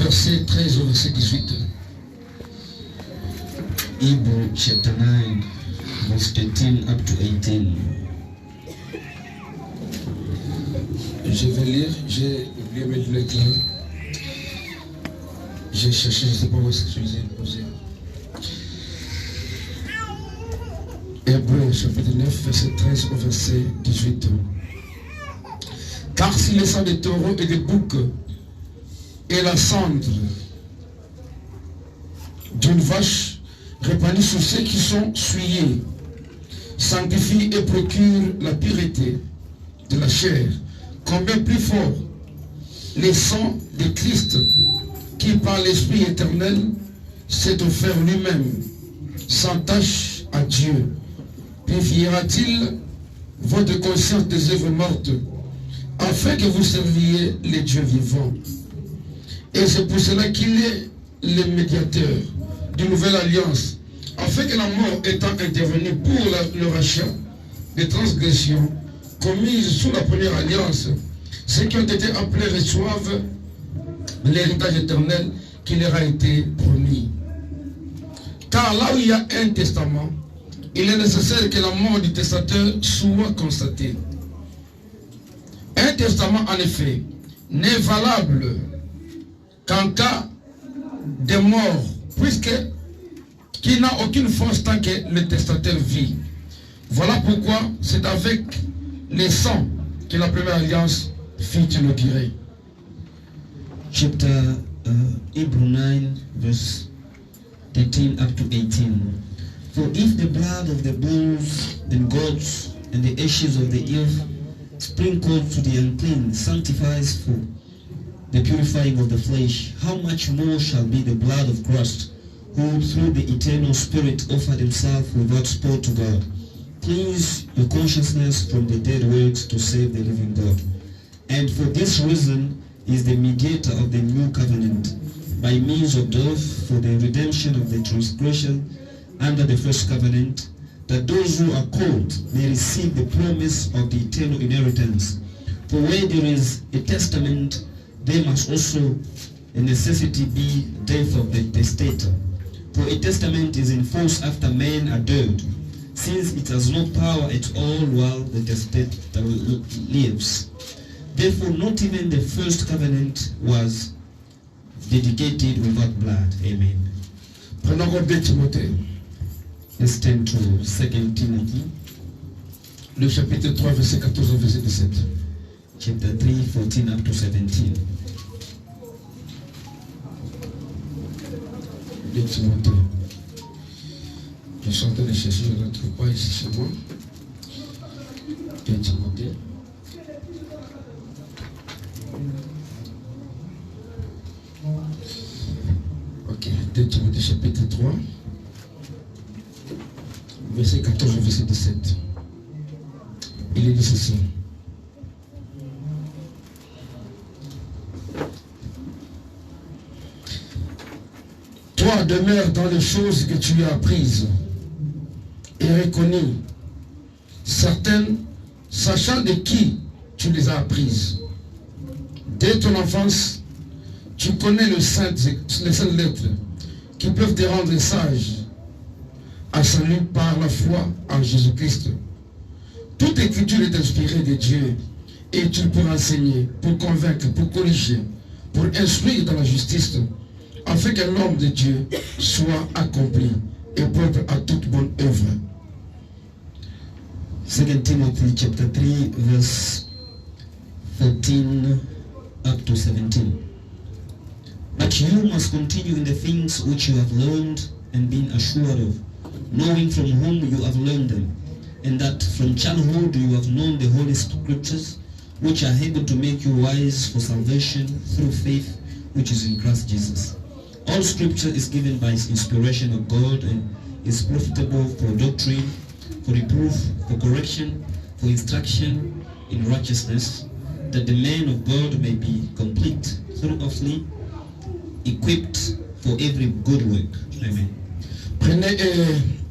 verset 13 au verset 18. Hebrew chapter 9, verse 13 up to 18. Je vais lire, j'ai oublié de mettre l'éclat. J'ai cherché, je ne sais pas où est-ce que je les ai posés. Hébreux chapitre 9, verset 13 au verset 18. Car si le sang des taureaux et des boucs et la cendre d'une vache répandue sur ceux qui sont souillés sanctifie et procure la pureté de la chair, combien plus fort le sang de Christ qui par l'Esprit éternel s'est offert lui-même sans tache à Dieu, purifiera-t-il votre conscience des œuvres mortes afin que vous serviez les dieux vivants. Et c'est pour cela qu'il est le médiateur d'une nouvelle alliance, afin que la mort étant intervenue pour le rachat des transgressions commises sous la première alliance, ceux qui ont été appelés reçoivent l'héritage éternel qui leur a été promis. Car là où il y a un testament, il est nécessaire que la mort du testateur soit constatée. Un testament, en effet, n'est valable qu'en cas de mort, puisqu'il n'a aucune force tant que le testateur vit. Voilà pourquoi c'est avec le sang que la première alliance fut inaugurée. Chapter Hebrew 9, verse 13 up to 18. For if the blood of the bulls and goats and the ashes of the earth sprinkled to the unclean sanctifies for the purifying of the flesh, how much more shall be the blood of Christ, who through the eternal Spirit offered himself without spot to God. Cleanse your consciousness from the dead works to save the living God. And for this reason is the mediator of the new covenant, by means of death for the redemption of the transgression under the first covenant, that those who are called may receive the promise of the eternal inheritance. For where there is a testament, there must also a necessity be death of the testator. For a testament is in force after men are dead, since it has no power at all while the testator lives. Therefore not even the first covenant was dedicated without blood. Amen. Prenons compte de Timothée. Let's turn to 2 Timothy, Le chapitre 3, verset 14 au verset 17. chapter 3, 14 up to 17. De Timothée. Je suis en train de chercher, je ne trouve pas ici chez moi. De Timothée. Ok, 2 Timothée chapitre 3, verset 14 au verset 17. Il est dit ceci. Toi, demeure dans les choses que tu as apprises et reconnues, certaines, sachant de qui tu les as apprises. Dès ton enfance, tu connais les saintes lettres qui peuvent te rendre sage à salut par la foi en Jésus-Christ. Toute écriture est inspirée de Dieu et utile pour enseigner, pour convaincre, pour corriger, pour instruire dans la justice, afin qu'un homme de Dieu soit accompli et propre à toute bonne œuvre. 2 Timothy chapter 3, verse 14 up to 17. But you must continue in the things which you have learned and been assured of, knowing from whom you have learned them, and that from childhood you have known the Holy Scriptures, which are able to make you wise for salvation through faith which is in Christ Jesus. All Scripture is given by inspiration of God and is profitable for doctrine, for reproof, for correction, for instruction in righteousness, that the man of God may be complete, thoroughly equipped for every good work. Amen. Prenez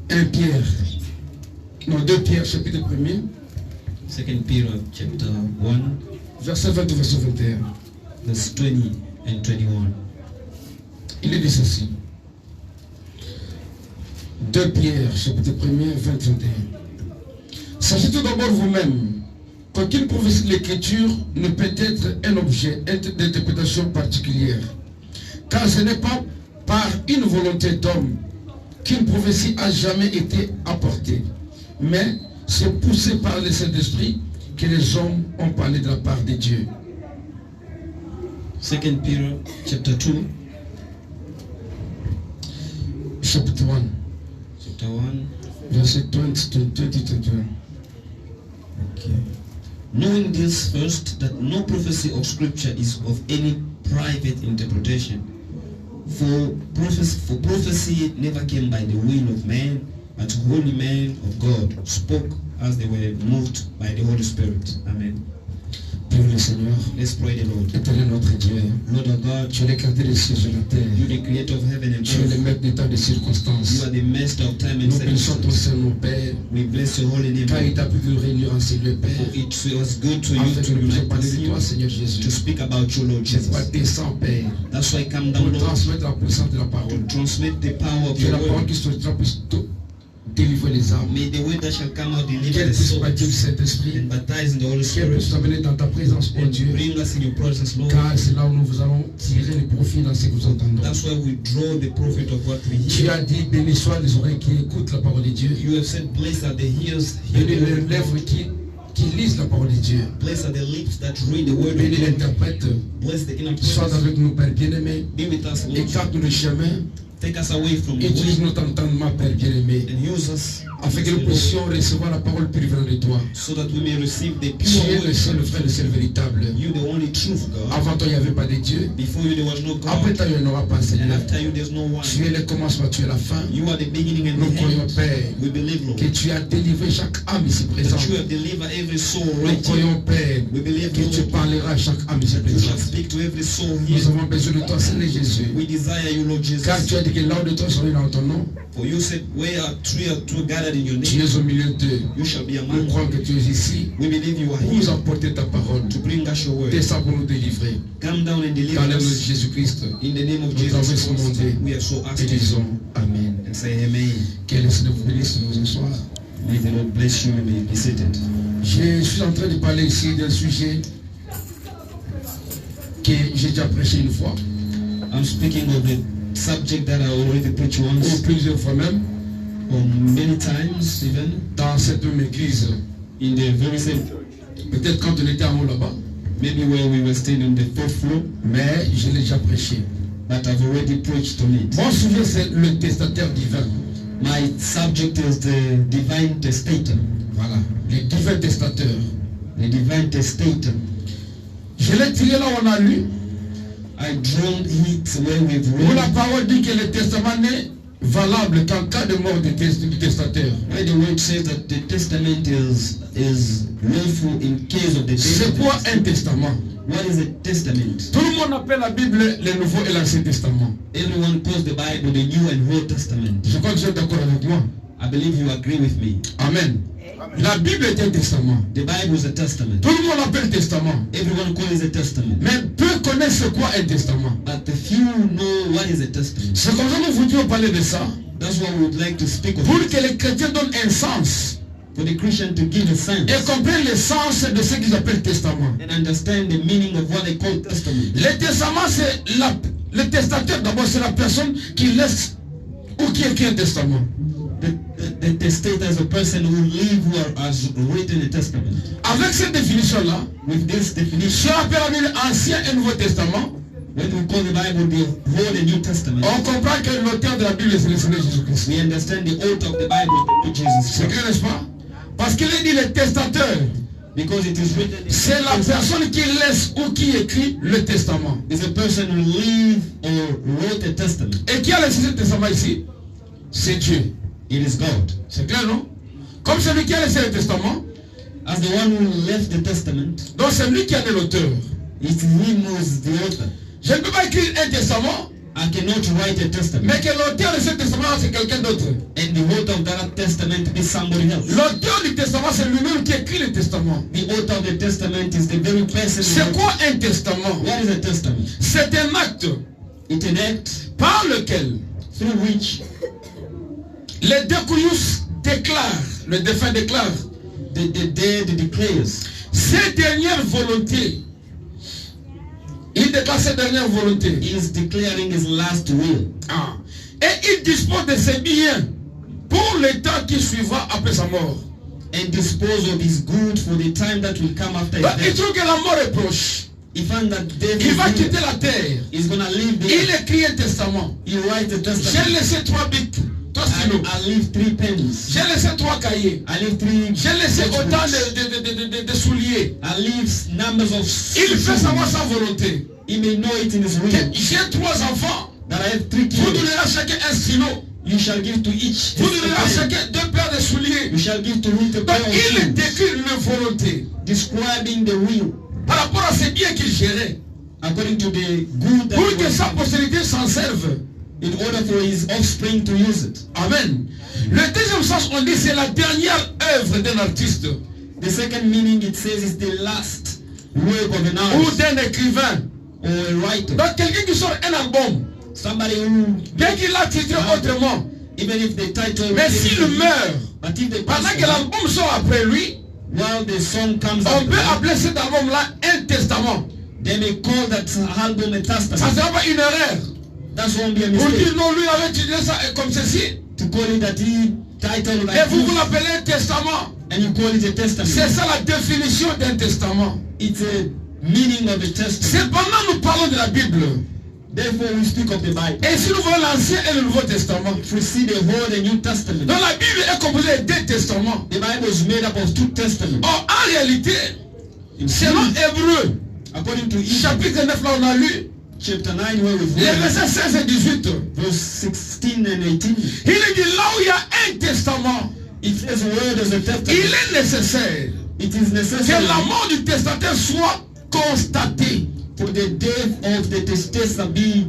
1 Pierre, non 2 Pierre chapitre 1er, 2 Peter chapter 1, verset 20 verset 21. verse 20 and 21. Il est dit ceci. 2 Pierre, chapitre 1er, 20, 31. Sachez tout d'abord vous-même qu'aucune prophétie de l'Écriture ne peut être un objet d'interprétation particulière. Car ce n'est pas par une volonté d'homme qu'une prophétie a jamais été apportée. Mais c'est poussé par le Saint-Esprit que les hommes ont parlé de la part de Dieu. 2 Peter chapter 2. Chapitre 1. Chapter 1. Verset 20 to 21. Okay. Knowing this first, that no prophecy of Scripture is of any private interpretation. For prophecy never came by the will of man, but holy men of God spoke as they were moved by the Holy Spirit. Amen. Prions le Seigneur. Let's pray the Lord. Éternel notre Dieu, Lord of God, tu es le créateur des cieux et de la terre. you the creator of heaven and Tu es le earth. maître des temps et des You circonstances. are the master of time and Nous bénissons ton circumstances. Saint, mon Père, We bless your holy name. car il t'a pu nous réunir en ces lieux, Père, For it was good to you afin to que nous puissions unite parler us de toi, here, Seigneur to Jésus. speak about you, Lord C'est pas Jesus. descend, Père, That's why I come pour down, Lord, transmettre la puissance de la to parole. transmit the power of Que your la parole word. qui sortira puisse délivrer les âmes. May the word that shall come out deliver Qu'elle the puisse soul bâtir le Saint-Esprit. and baptize in the Holy Qu'elle Spirit puisse t'amener dans ta présence, oh and Dieu. bring us in your presence, Lord. Car c'est là où nous vous allons tirer le profit dans ce que nous entendons. That's why we draw the profit of what we Tu hear. as dit, béni soient les oreilles qui écoutent la parole de Dieu. You have said, blessed are the ears, hear Béni the les word of lèvres God. qui lisent la parole de Dieu. Blessed are the lips that read the word Béni of God. l'interprète. Bless the Sois interpreters. avec nous, Père bien-aimé. Be with us, Lord. Écarte-nous le chemin. Take us away from the Utilise way notre entendement, Père bien-aimé. and use us Afin que nous puissions recevoir la parole plus venant de toi. so that we may receive the Tu pure es le word. seul frère, le seul véritable. You the only truth, God. Avant toi, il n'y avait pas de Dieu. Before you there was no Après God, toi, il n'y en aura pas, and Seigneur. after you there's no one. Tu es le commencement, tu es la fin. You are the beginning and Nous the croyons, end. Père, We believe, Lord, que tu as délivré chaque âme ici présente. that you have delivered every soul Nous right here. croyons, Père, We believe, que tu Lord, parleras à chaque âme ici that you shall présente. speak to every soul Nous here. avons besoin de toi, Seigneur Jésus. We desire you, Lord Car Jesus. tu as dit que là où de toi sont dans ton nom, For you said, where are three or two gathered in your tu name, es au milieu d'eux. you shall be Nous among them. croyons que tu es ici We believe you are pour nous here apporter ta parole. to bring us your word. Descends pour nous délivrer. Come down and deliver Dans le nom de us. Jésus-Christ, In the name of nous t'avons Jesus Christ, demandé we are so et asking disons Amen. and say amen. Que le Seigneur vous bénisse ce soir. May the Lord bless you and may you be seated. Je suis en train de parler ici d'un sujet que j'ai déjà prêché une fois, I'm speaking of the subject that I already preached ou once, plusieurs fois même, or many times even, dans cette même église. in the very same, Peut-être quand on était en haut là-bas, maybe where we were staying on the fourth floor, mais je l'ai déjà prêché. but I've already preached on it. Mon sujet, c'est le testateur divin. My subject is the divine testator. Voilà, le divin testateur. The divine testator. Je l'ai tiré là où on a lu, I drawn it where we've où la read, parole dit que le testament n'est valable qu'en cas de mort du testateur. where the word says that the testament is lawful in case of the C'est quoi testament. un testament? What is a testament? Tout le monde appelle la Bible le Nouveau et l'Ancien Testament. Everyone calls the Bible the New and Old Testament. Je crois que vous êtes d'accord avec moi. I believe you agree with me. Amen. La Bible est un testament. The Bible is a testament. Tout le monde l'appelle testament. Everyone calls it a testament. Mais peu connaissent ce quoi un testament. But the few know what is a testament. C'est comme ça que nous voudrions parler de ça. That's why we would like to speak of Pour it. que les chrétiens donnent un sens For the Christian to give a sense et comprennent le sens de ce qu'ils appellent testament. and understand the meaning of what they call testament. Le testament, c'est le testateur. D'abord, c'est la personne qui laisse ou qui écrit un testament. The testator is a person who live who has written a testament. Avec cette définition-là, With this si definition, on appelle la Bible Ancien et Nouveau Testament, when we call the Bible the Old and New Testament, on comprend que l'auteur de la Bible, c'est le Seigneur Jésus-Christ. we understand the author of the Bible is the Lord Jesus C'est Christ. clair, n'est-ce pas? Parce qu'il est dit le testateur, Because it is written in c'est la personne qui laisse ou qui écrit le testament. is a person who live or wrote a testament. Et qui a laissé ce testament ici? C'est Dieu. It is God. C'est clair, non? Comme celui qui a laissé le testament, As the one who left the testament, donc c'est lui qui en est l'auteur. it's him who is the author. Je ne peux pas écrire un testament, I cannot write a testament mais que l'auteur de ce testament, c'est quelqu'un d'autre. and the author of that testament be somebody else. L'auteur du testament, c'est lui-même qui écrit le testament. The author of the testament is the very person who C'est wrote. quoi un testament? What is a testament? C'est un acte It's an act par lequel through which les découillous déclarent, le défunt déclare, the dead declares ses dernières volontés. Il déclare ses dernières volontés. he is declaring his last will. Ah. Et il dispose de ses biens pour le temps qui suivra après sa mort. And dispose of his good for the time that will come after his Donc, il death. trouve que la mort est proche. He found that death Il va is quitter near. la terre. He's gonna leave Il there. écrit un testament. He writes a J'ai testament. laissé 3 bics, 3 stylos. I leave 3 pens. J'ai laissé 3 cahiers. I leave 3. J'ai laissé autant notebooks. de souliers. I leave numbers of. Il fait savoir sa volonté. He may know it in his will. J'ai 3 enfants. That I have 3 Vous kids. donnerez à chacun un stylo. You shall give to each. Vous donnerez à a pen. chacun 2 paires de souliers. You shall give to each a Donc pair of il shoes. décrit une volonté Describing the will par rapport à ces biens qu'il gérait. according to the good that Pour he que was sa having, postérité s'en serve. in order for his offspring to use it. Amen. Le deuxième sens, on dit, c'est la dernière œuvre d'un artiste The second meaning it says is the last work of an ou artist d'un écrivain. or a writer. Donc quelqu'un qui sort un album, Somebody who, bien qu'il l'a titré autrement, even if the title mais s'il meurt, but if the pendant que person, l'album sort après lui, while the song comes on out, peut appeler cet album-là un testament. they may call that album a Ça ne testament. sera pas une erreur. That won't be a Pour mistake. dire non, lui avait titré ça comme ceci. To call it that he title Et like vous this, l'appelez un testament. and you call it a C'est testament. ça la définition d'un testament. It's a meaning of a testament. Cependant, nous parlons de la Bible. Therefore, we speak of the Bible. Et si nous voyons l'Ancien et le Nouveau Testament, If we see the Old and New Testament, donc la Bible est composée de 2 testaments. the Bible is made up of 2 testaments. Or, en réalité, In selon truth, Hébreu, according to Hebrews chapitre 9, là on a lu, chapter 9, where we've les read versets 16 et 18, verse 16 and 18, il est dit là où il y a un testament, it says word as a il testament. est nécessaire It is que necessary la mort du testataire soit constatée. for the death of the testator be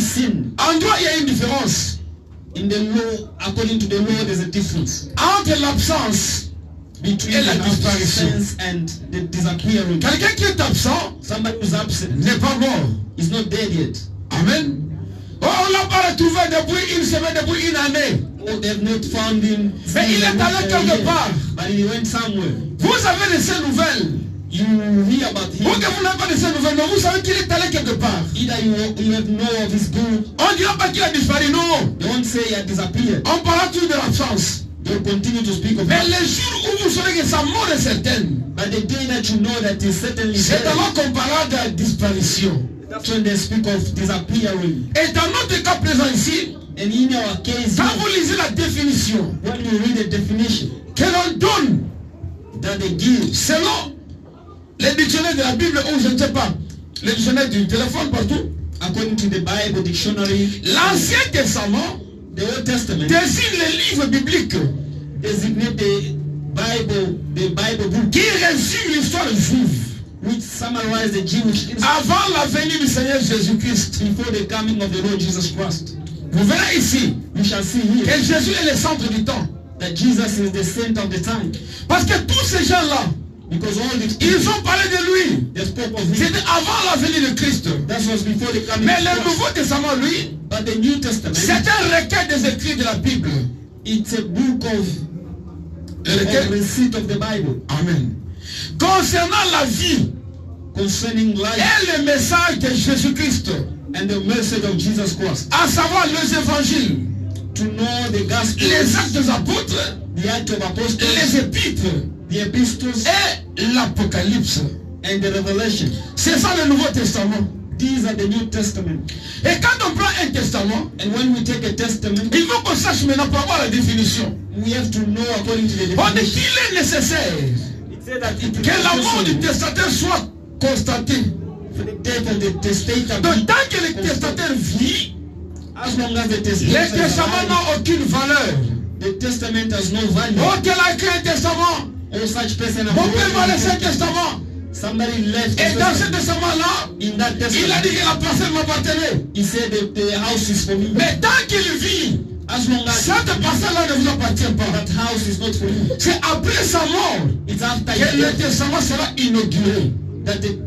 seen. En droit, il y a une différence In the law, according to the law, there's a difference entre l'absence. between Et la the disparition. absence and the disappearing. Quelqu'un qui est absent Somebody who's absent n'est pas mort. is not dead yet. Amen. Oh, on l'a pas retrouvé depuis une semaine, depuis une année. Oh, they've not found him. Mais il est allé quelque part. But he went somewhere. Vous avez de ces nouvelles. You hear about Vous him. que vous n'avez pas de ces nouvelles, mais vous savez qu'il est allé quelque part. Either you have know of his good, On ne dira pas qu'il a disparu, non. they won't say he had disappeared. On parlera toujours de l'absence. They'll continue to speak of Mais him. les jours où vous saurez que sa mort est certaine, But the day that you know that he's certainly c'est dead, alors qu'on parlera de la disparition. that's when they speak of disappearing. Et dans notre cas présent ici, And in our case, quand vous lisez la définition when you read the definition que l'on donne that they give, selon les dictionnaires de la Bible ou je ne sais pas, les dictionnaires du téléphone partout, according to the Bible dictionary, l'Ancien Testament the Old Testament désigne les livres bibliques designate the Bible book, qui résument l'histoire juive which summarize the Jewish history avant la venue du Seigneur Jésus-Christ. before the coming of the Lord Jesus Christ. Vous verrez ici We shall see here que Jésus est le centre du temps. that Jesus is the center of the time, Parce que tous ces gens-là, because all the ils ont parlé de lui. they spoke of him. C'était avant la venue de Christ. That was before the coming Mais of le Christ. Nouveau Testament, lui, But the New Testament, c'est un recueil des écrits de la Bible. it's a book of receipt of the Bible Amen. Concernant la vie concerning life et le message de Jésus-Christ, and the message of Jesus Christ. à savoir les évangiles, To know the gospel, les actes des apôtres, the Act of Apostles, les épîtres the epistles, et l'Apocalypse. and the Revelation. C'est ça le Nouveau Testament. These are the New Testament. Et quand on prend un testament, And when we take a testament, il faut qu'on sache maintenant pour avoir la définition. we have to know according to the On dit definition. qu'il est nécessaire It said that it que la mort du is testataire soit constatée. for the death of the testator. Donc tant que le testataire vit, As long as the le testament, testament n'a aucune valeur. the testament has no value. Oh, qu'elle a écrit un testament. Or such person Mon has père m'a laissé un testament. somebody left Et the dans ce testament. testament-là, In that il a testament, dit que la parcelle m'appartenait. he said that the house is for me. Mais tant qu'il vit, As long as cette parcelle-là ne vous appartient pas. that house is not for you, C'est après sa mort it's after que his le death testament sera inauguré. that the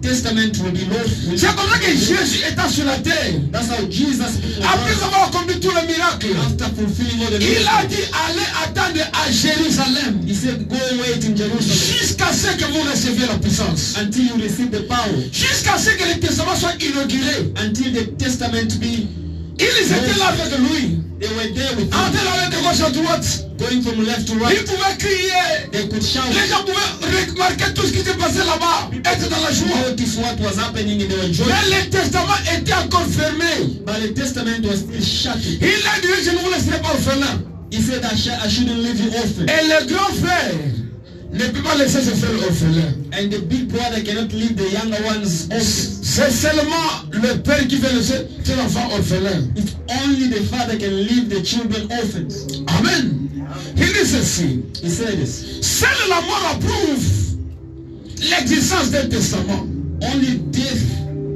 testament will be lawful. C'est comme ça que Jésus étant sur la terre, That's how Jesus, après avoir accompli tous les miracles, after fulfilling all the il a miracles, dit allez attendre à Jérusalem he said, go wait in Jerusalem jusqu'à ce que vous receviez la puissance, until you receive the power, jusqu'à ce que le testament soit inauguré. until the testament be. Ils étaient là avec lui, They were there with him, en train de gauche à droite. going from left to Ils right. pouvaient crier. They could shout. Les gens pouvaient remarquer tout ce qui s'est passé là-bas, être dans la joie. Notice what was happening in their joy. Mais le testament était encore fermé. But the testament was still shut. Il a dit, je ne vous laisserai pas orphelin. He said, I shouldn't leave you orphan. Et le grand frère ne peut pas laisser ses frères orphelins. And the big brother cannot leave the younger ones orphan. C'est seulement le père qui fait laisser ses enfants orphelins. It's only the father can leave the children orphans. Amen. Il dit ceci. He said this. Seule la mort approuve l'existence d'un testament. Only death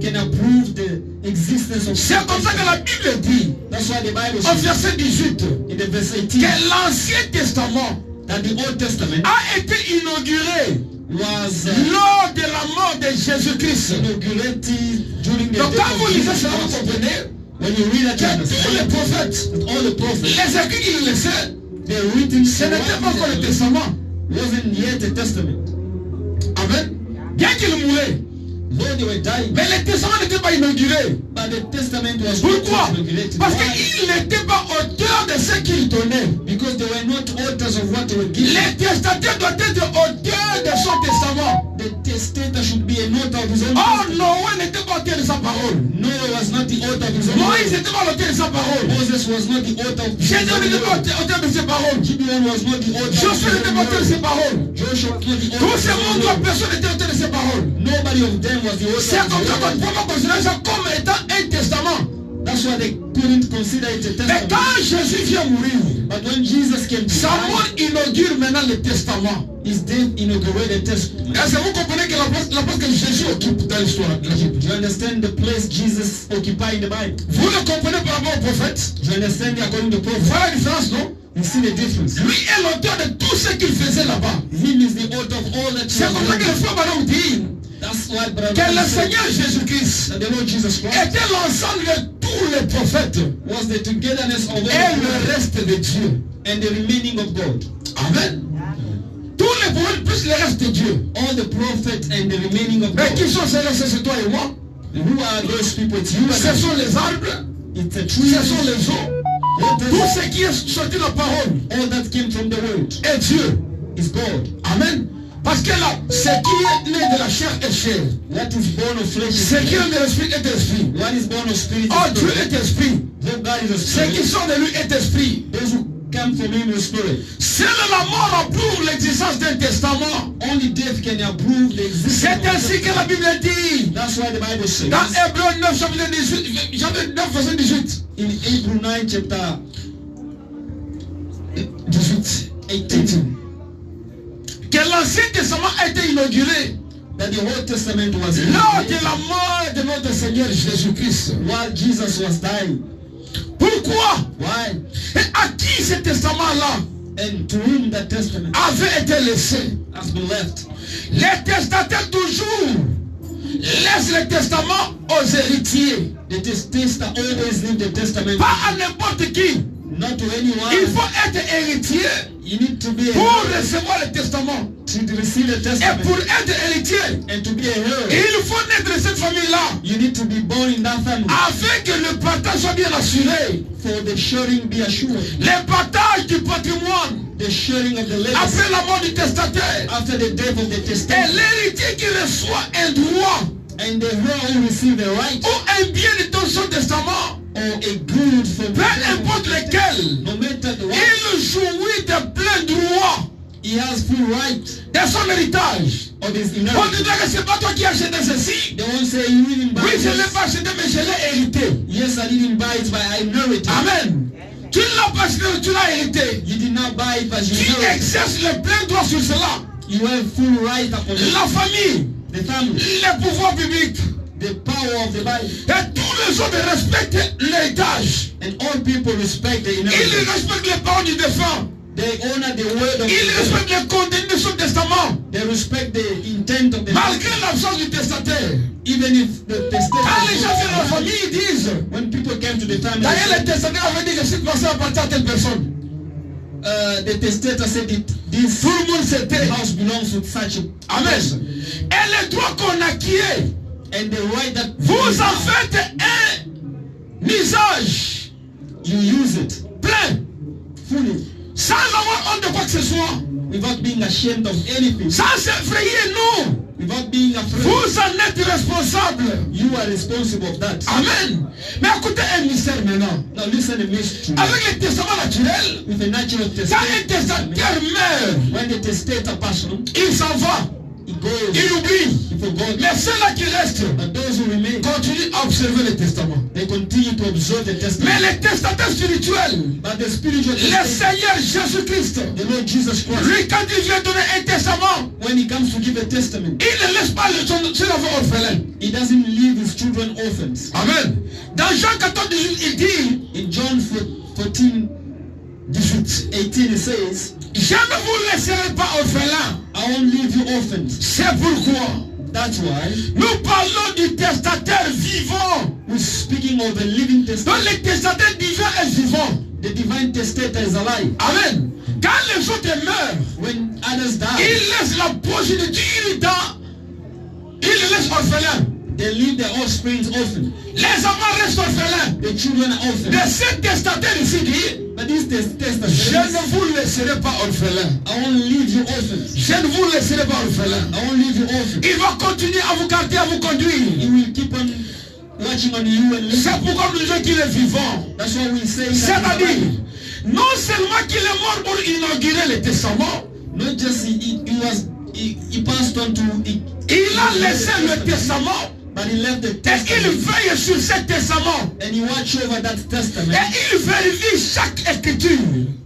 can approve the existence of. C'est comme ça que la Bible dit, That's why the Bible au says verset 18, in the verse 18 que l'Ancien Testament that the Old Testament a été inauguré was lors de la mort de Jésus-Christ. inaugurated during the Donc death quand of vous lisez cela, vous Jesus. comprenez When you read that, you que tous les understand prophètes, that all the prophets, les écrits qu'ils laissaient, they're written, ce n'était pas encore le testament. wasn't yet a testament. Amen. Bien qu'ils mouraient, Though they were dying, mais le testament n'était pas inauguré. but the testament was Pourquoi? not inaugurated. Parce Why? qu'ils n'étaient pas auteurs de ce qu'ils donnaient. Because they were not authors of what they were given. Le testateur doit être auteur de son testament. The testator should be an author of his own Oh, testament. Noé n'était pas auteur de sa parole. Noah was not the author of his own Moïse testament. n'était pas l'auteur de sa parole. Moses was not the author of his Jésus own n'était pas testament. auteur de ses paroles. Gideon was not the author of Josué his n'était own pas auteur de word. ses paroles. Joshua was not the author Tous of ces his mondes, own word. personne n'était auteur de ses paroles. Nobody of them was the C'est author comme of ça his qu'on own ne word. peut pas considérer ça comme étant un testament. That's why they couldn't consider it a Mais testament. quand Jésus vient mourir, But when Jesus came to sa mort die, inaugure maintenant le testament. his death inaugurated the testament. Est-ce que vous comprenez que la place que Jésus occupe dans l'histoire de la Bible? Do you understand the place Jesus occupied in the Bible? Vous le comprenez par rapport au prophète? Do you understand according to prophet? Voilà la différence, non? You see the difference. Lui est l'auteur de tout ce qu'il faisait là-bas. Him is the author of all that C'est comme ça que le frère Madame dit That's why Brother que le Branham said Seigneur Jésus-Christ that the Lord Jesus Christ était l'ensemble de tous les prophètes was the togetherness of all et the le reste de Dieu. and the remaining of God. Amen. Tous les prophètes plus le reste de Dieu. All the prophets and the remaining of Mais qui God. sont ceux-là? C'est toi et moi. Who are those people? It's you and Ce I. sont les arbres, It's a tree. ce sont les eaux. What Tout is- ce qui est sorti de la parole all that came from the word est Dieu. is God. Amen. Parce que là, ce qui est né de la chair est chair. What is born of flesh is Ce qui flesh. est de l'esprit est esprit. What is born of spirit Oh, is Dieu spirit. est esprit. Though God is a Ceux qui spirit, sont de lui est esprit. those who come from him is spirit. Seule la mort approuve l'existence d'un testament. Only death can approve the existence C'est of the ainsi que la testament. Bible dit. That's why the Bible says Dans Hébreux 9, chapitre 18, chapitre 9, verset 18. in Hebrew 9 chapter 18. 18 Que l'Ancien Testament a été inauguré that the Old Testament was lors de inaugurated la mort de notre Seigneur Jésus-Christ. while Jesus was dying. Pourquoi? Why? Et à qui ce testament-là And to whom that testament avait été laissé? has been left. Les testataires toujours laissent le testament aux héritiers. The testator always leave the testament Pas à n'importe qui. not to Il anyone. faut être héritier You need to be a pour heir recevoir le testament. to receive the Et testament. pour être héritier, And to be a heir, il faut naître de cette famille-là you need to be born in that family afin que le partage soit bien assuré. for the sharing be assured. Le partage du patrimoine The sharing of the legacy après la mort du testataire. after the death of the Et testator. l'héritier qui reçoit un droit And the heir who receive the right ou un bien de ton son testament, or a good from peu importe lequel, no matter the right, il jouit de plein droit he has full right de son héritage. of his On inheritance. dirait que c'est pas toi qui as acheté ceci. They won't say you didn't buy Oui, je ne l'ai it. pas acheté, mais je l'ai hérité. Yes, I didn't buy it, but I inherited. Amen. Tu ne l'as pas acheté, tu l'as hérité. You did not buy it, but you Tu inherited. exerces le plein droit sur cela. You have full right upon it. La famille, The family, les pouvoirs publics the power of the Bible, et tous les autres respectent l'héritage. and all people respect the Ils inheritance. respectent les parents du défunt. They honor the word of Ils God. respectent le contenu de son testament. They respect the intent of the Malgré testament. l'absence du testataire. Even if the Quand les gens viennent à la testator, famille, ils disent, when people came to the family, d'ailleurs le testataire avait dit que cette personne appartient à telle personne. the testator said it, this Tout le monde s'était. house belongs to such a person. Amen. Et le droit qu'on acquiert, And the right that vous en faites un usage you use it plein, fully sans avoir honte de quoi que ce soit, without being ashamed of anything, sans s'effrayer, non. without being afraid. Vous en êtes responsable. You are responsible of that. Amen. Mais écoutez un mystère maintenant. Now listen to mystery. Avec le testament naturel, With a natural quand un testament, testataire meurt, when the testator passion, il s'en va, he goes, il oublie. he forgot. Mais ceux-là qui restent But those who remain, continuent à observer le testament. they continue to observe the Mais testament. les testataires spirituels, But the spiritual le testament, Seigneur Jésus-Christ, the Lord Jesus Christ, lui quand il vient donner un testament, when he comes to give a testament, il ne laisse pas son enfant orphelin. he doesn't leave his children orphans. Amen. Dans Jean 14, 18, il dit, In John 14, 18, it says, je ne vous laisserai pas orphelin. I won't leave you orphans. C'est pourquoi That's why nous parlons du testataire vivant. we're speaking of the living Donc testament. le testataire divin est vivant. The divine testator is alive. Amen. Quand les autres meurent, When others il die, laisse la progéniture dans, il les laisse orphelins. they leave their offspring orphan. Les enfants restent orphelins. The children are orphans. Mais ce testataire ici dit, But this testator je says, ne vous laisserai pas orphelins. I won't leave you orphans. Je ne vous laisserai pas orphelins. I won't leave you orphans. Il va continuer à vous garder, à vous He conduire. will keep on watching on you and C'est listening. pourquoi nous disons qu'il est vivant. That's why we say that C'est-à-dire, he's alive. non seulement qu'il est mort pour inaugurer le testament, Not just he passed on to il a laissé le testament but he left the et il testament veille sur ce testament and he watched over that testament et il vérifie chaque écriture.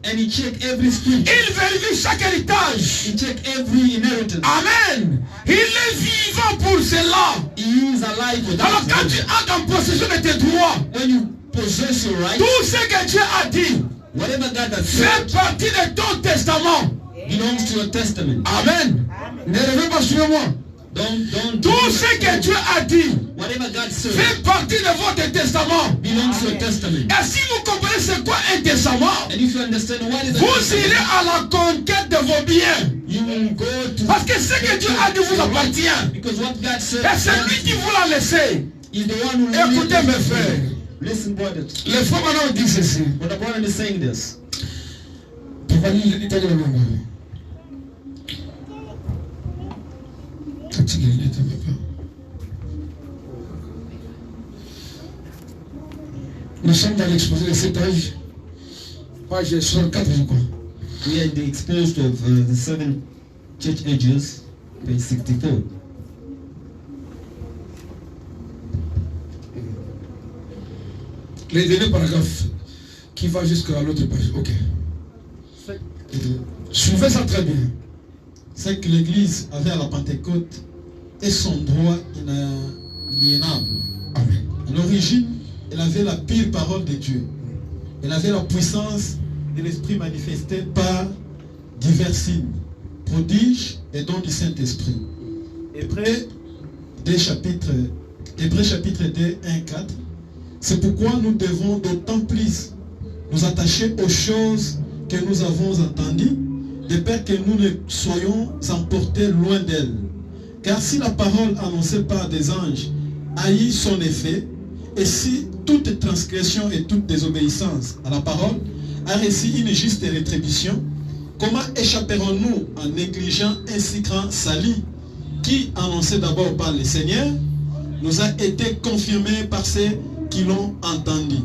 and he checked every scripture. Il vérifie chaque héritage. He checked every inheritance. Amen. Il est vivant pour cela. He is alive for Alors quand that. tu entres en possession de tes droits, When you possess your right, tout ce que Dieu a dit whatever God has fait said partie de ton testament. belongs to your testament. Amen. Ne rêvez pas sur moi. Don't Tout ce que Dieu a dit whatever God said fait partie de votre testament. belongs to your testament. Et si vous comprenez c'est quoi un testament, And if you understand what is a vous testament, irez à la conquête de vos biens. you will go to Parce que ce que Dieu a dit vous appartient. because what God said Et c'est lui qui vous l'a laissé. is the one who Écoutez mes frères. Listen, brothers. Les frères maintenant disent ceci. But the brother is saying this. Nous sommes dans l'exposé de cet âge, page 64 je crois. We are in the exposed of the 7 church ages, page 64. Les derniers paragraphes qui va jusqu'à l'autre page. Ok. Suivez ça très bien. C'est que l'Église avait à la Pentecôte et son droit inaliénable. Amen. À l'origine, elle avait la pure parole de Dieu. Elle avait la puissance de l'Esprit manifesté par divers signes, prodiges et dons du Saint-Esprit. Hébreux chapitre 2, 1-4. C'est pourquoi nous devons d'autant plus nous attacher aux choses que nous avons entendues, de peur que nous ne soyons emportés loin d'elles. Car si la parole annoncée par des anges a eu son effet, et si toute transgression et toute désobéissance à la parole a reçu une juste rétribution, comment échapperons-nous en négligeant un si grand salut qui, annoncé d'abord par le Seigneur, nous a été confirmé par ceux qui l'ont entendu.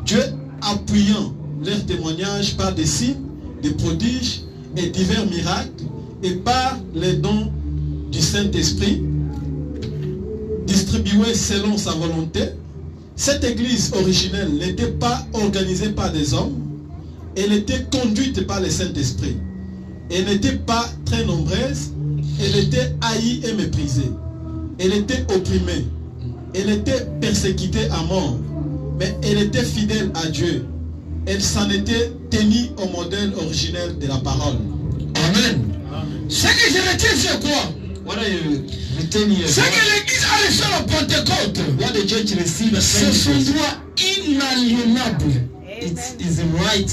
Dieu appuyant leur témoignage par des signes, des prodiges et divers miracles et par les dons du Saint-Esprit distribués selon sa volonté. Cette église originelle n'était pas organisée par des hommes, elle était conduite par le Saint-Esprit. Elle n'était pas très nombreuse, elle était haïe et méprisée. Elle était opprimée, elle était persécutée à mort, mais elle était fidèle à Dieu. elle s'en était tenue au modèle originel de la parole. Amen. Ce que je retiens, c'est quoi? What are you retaining here? Ce que l'église a reçu à la Pentecôte, What the church received as c'est son Pentecost. droit inaliénable. It is a right.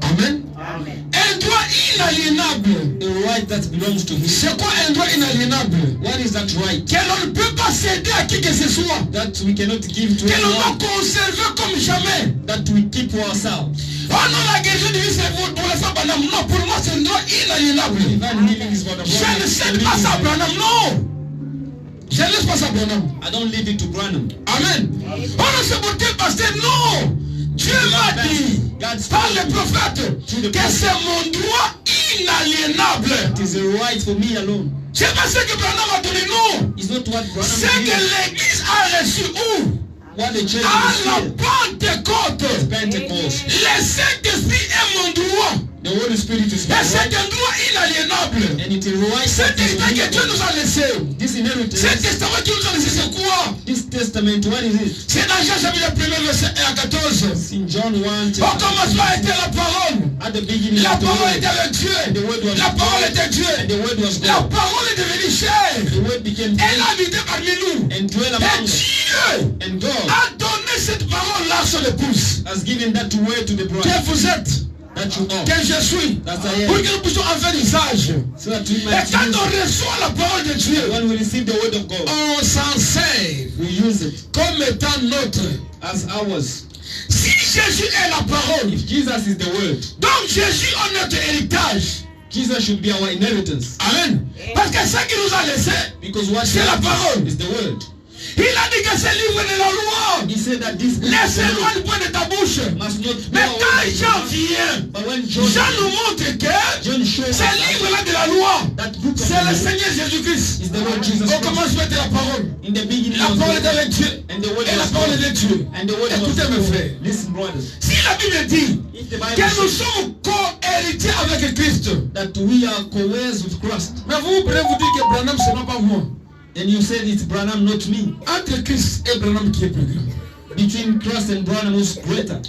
Amen. Un droit inaliénable. A right that belongs to him. C'est quoi un droit inaliénable? What is that right? Que l'on ne peut pas céder à qui que ce soit. That we cannot give to Que l'on doit anyone. conserver comme jamais. That we keep for ourselves. Oh non, la guérison de vie, c'est pour les femmes. Non, pour moi, c'est un droit inaliénable. Divine healing is what Je ne cède pas ça à Branham, non. Je ne laisse pas ça à Branham. I don't leave it to Branham. Amen. Oh non, c'est pour tel pasteur, non. Dieu m'a dit, par le prophète, que c'est mon droit inaliénable. It is a right for me alone. C'est pas ce que Branham a donné, non. It's not what Branham C'est que did. l'église a reçu où? What the church À la received. Pentecôte. Pentecost. Le Saint-Esprit est mon droit. The Holy Spirit is my Et c'est right. un droit inaliénable. And it is right. Cet that is héritage que Dieu immutable. nous a laissé. This inheritance. Cet testament que Dieu nous a laissé, c'est quoi? This testament, what is it? C'est dans Jean chapitre 1 verset 1 à 14. It's in John 1. Au commencement était la parole. At the beginning La of the parole word. était avec Dieu. And the word was La parole God. était Dieu. And the word was La God. parole est devenue chair. The word became Elle a flesh habité parmi nous. and dwelt Et among us. Dieu And God a donné cette parole-là à son épouse. has given that word to the bride. Que vous êtes, That you are. que je suis, That I am. pour que nous puissions en faire usage. So that we Et might quand use on it. reçoit la parole de Dieu, When we receive the word of God, on s'en sert we use it comme étant notre. as ours. Si Jésus est la parole, If Jesus is the word, donc Jésus est notre héritage. Jesus should be our inheritance. Amen. Parce que ce qu'il nous a laissé, Because what c'est la parole. is the word. Il a dit que ce livre de la loi He said that this book laisse-le du point de ta bouche. must not go Mais quand away. Jean vient, But when John nous montre que John showed us ce that, livre-là de la loi, that book of c'est le the law Seigneur Jésus-Christ. is the Lord Jesus Au Christ. commencement était la parole. In the beginning La was parole the était avec word, Dieu. and the word Et la was parole God. est de Dieu. And the word was Écoutez mes frères. God. Listen, brothers. Si la Bible dit If the Bible que nous says sommes co-héritiers avec Christ, that we are co-heirs with Christ, mais vous pouvez vous dire que Branham, ce n'est pas moi. and you said it's Branham, not me. Entre Christ et Branham, qui est plus grand? Between Christ and Branham, who's greater?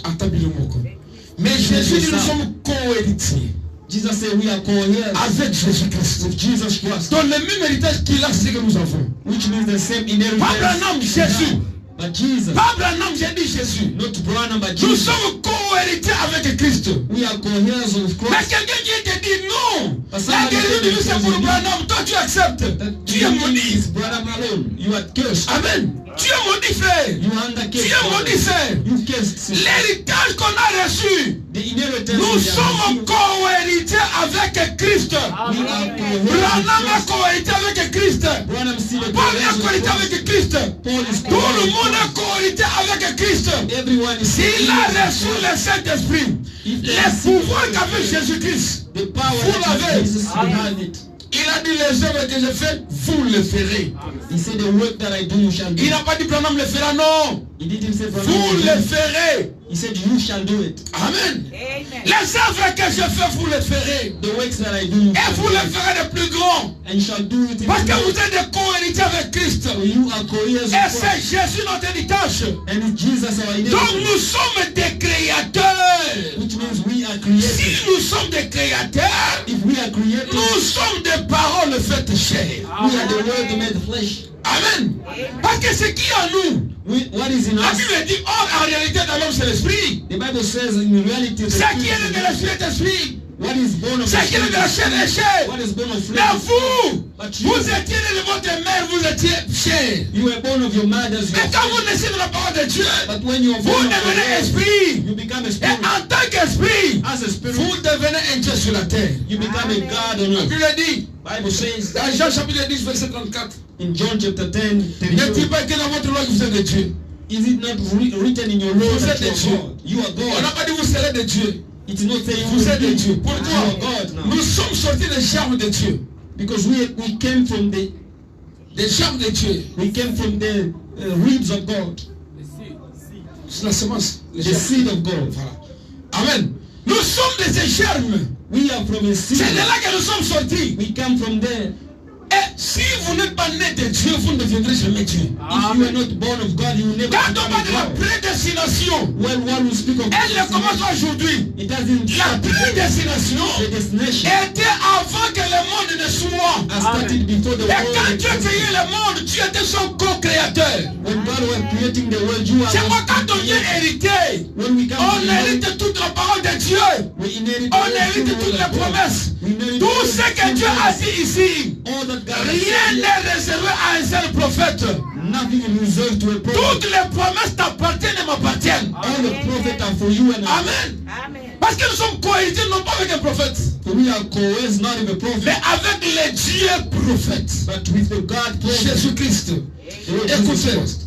Mais Jésus dit nous sommes co-héritiers Jesus said we are co-heirs avec Jésus-Christ. with Jesus Christ, Donc le même héritage qu'il a, c'est ce que nous avons. which means the same Pas inheritance. Branham, Jésus. But Jesus, Pas Branham, j'ai dit Jésus. not Branham, but Nous Jesus. sommes co-héritiers avec Christ. We are co-heirs with Mais Christ. quelqu'un qui te dit non. But La somebody guérison de said Dieu, c'est that pour you Branham. Toi, tu acceptes. Tu es maudit. is Branham alone. You are cursed. Amen. Tu es maudit, frère. You are under Tu curse. es maudit, frère. You cursed. sister. L'héritage qu'on a reçu, The inheritance nous we have sommes received, co-héritiers avec Christ. we are co-heirs Branham with est Christ. co-héritier avec Christ. Branham still a Paul est co-heirs with co-héritier Christ. avec Christ. Paul is Tout le co-heirs monde with est co-héritier avec Christ. Christ. Everyone is S'il a co-heirs reçu with le Christ. Saint-Esprit, If they les receive pouvoirs the qu'avait Spirit, Jésus-Christ, the power vous that l'avez. Jesus behind it. Il a dit les œuvres que je fais, vous le ferez. He said the work that I do you shall do. Il n'a pas dit Branham le fera, non. He didn't say Branham Vous will do le it. ferez. He said you shall do it. Amen. Les œuvres que je fais, vous le ferez. The works that I do you Et shall vous do le it. ferez de plus grand. And you shall do it in Parce que the vous êtes des co-héritiers avec Christ. So you are co-heirs Et with c'est Christ. Jésus notre héritage. And it's Jesus our Donc inheritance. nous sommes des créateurs. Which means we are Si created. nous sommes des créateurs, If we are created, nous sommes des paroles faites chair. we are the word made flesh. Amen. Parce que ce qui est en nous, What is in la us? Bible dit, or en réalité dans l'homme c'est l'esprit. The Bible says in reality, the Ce qui est né de spirit l'esprit est esprit. what is born of Ce qui est né de la chair est chair. what is born of Mais flesh. vous, But you, vous étiez né de votre mère, vous étiez chair. you were born of your mother's Mais milk. quand vous naissez de la parole de Dieu, But when you are vous born of the devenez word, esprit. you become a Et spirit. en tant qu'esprit, As a spirit, vous devenez un Dieu sur la terre. you become a God on La earth. Bible dit, Bible says dans Jean chapitre 10, verset 34, in John chapter 10, n'est-il 32, pas écrit dans votre loi que vous êtes de Dieu? is it not written in your law Vous that êtes you des are God? You are On n'a God. pas dit vous serez de Dieu. It's not saying you Vous êtes de will Dieu. be. Pourquoi? You are God now. Nous sommes sortis des germes de Dieu. Because we came from the Des germes de Dieu. ribs of God, C'est la semence. Les the germes. seed of God. Voilà. Amen. Nous sommes de ces germes. We are from a C'est seed. de là que nous sommes sortis. We come from there. Et Si vous n'êtes pas né de Dieu, vous ne deviendrez jamais Dieu. If you are not born of God, you will never Quand on become parle de la God. prédestination, When one will speak of elle ne commence pas aujourd'hui. it doesn't La start today. prédestination The destination était avant que le monde ne soit. has started before the Et quand world. Dieu créait le monde, Dieu était son co-créateur. When God was creating the world, you are C'est pourquoi the quand on vient hériter, When we come on to the world, hérite toute la parole de Dieu. we inherit On all the hérite word toutes of les God. promesses. We inherit Tout all ce the que Dieu a promises. dit ici, All that God has rien said, n'est réservé à un seul prophète. nothing is reserved to a prophet. Toutes les promesses t'appartiennent et m'appartiennent. All the prophets are for you and I. Amen. Amen. Parce que nous sommes cohérités non pas avec un prophète, For we are coerced not with a mais prophet, avec les dieux prophètes. but with the God prophet. Jésus-Christ. The Lord Jesus Écoutez, Christ.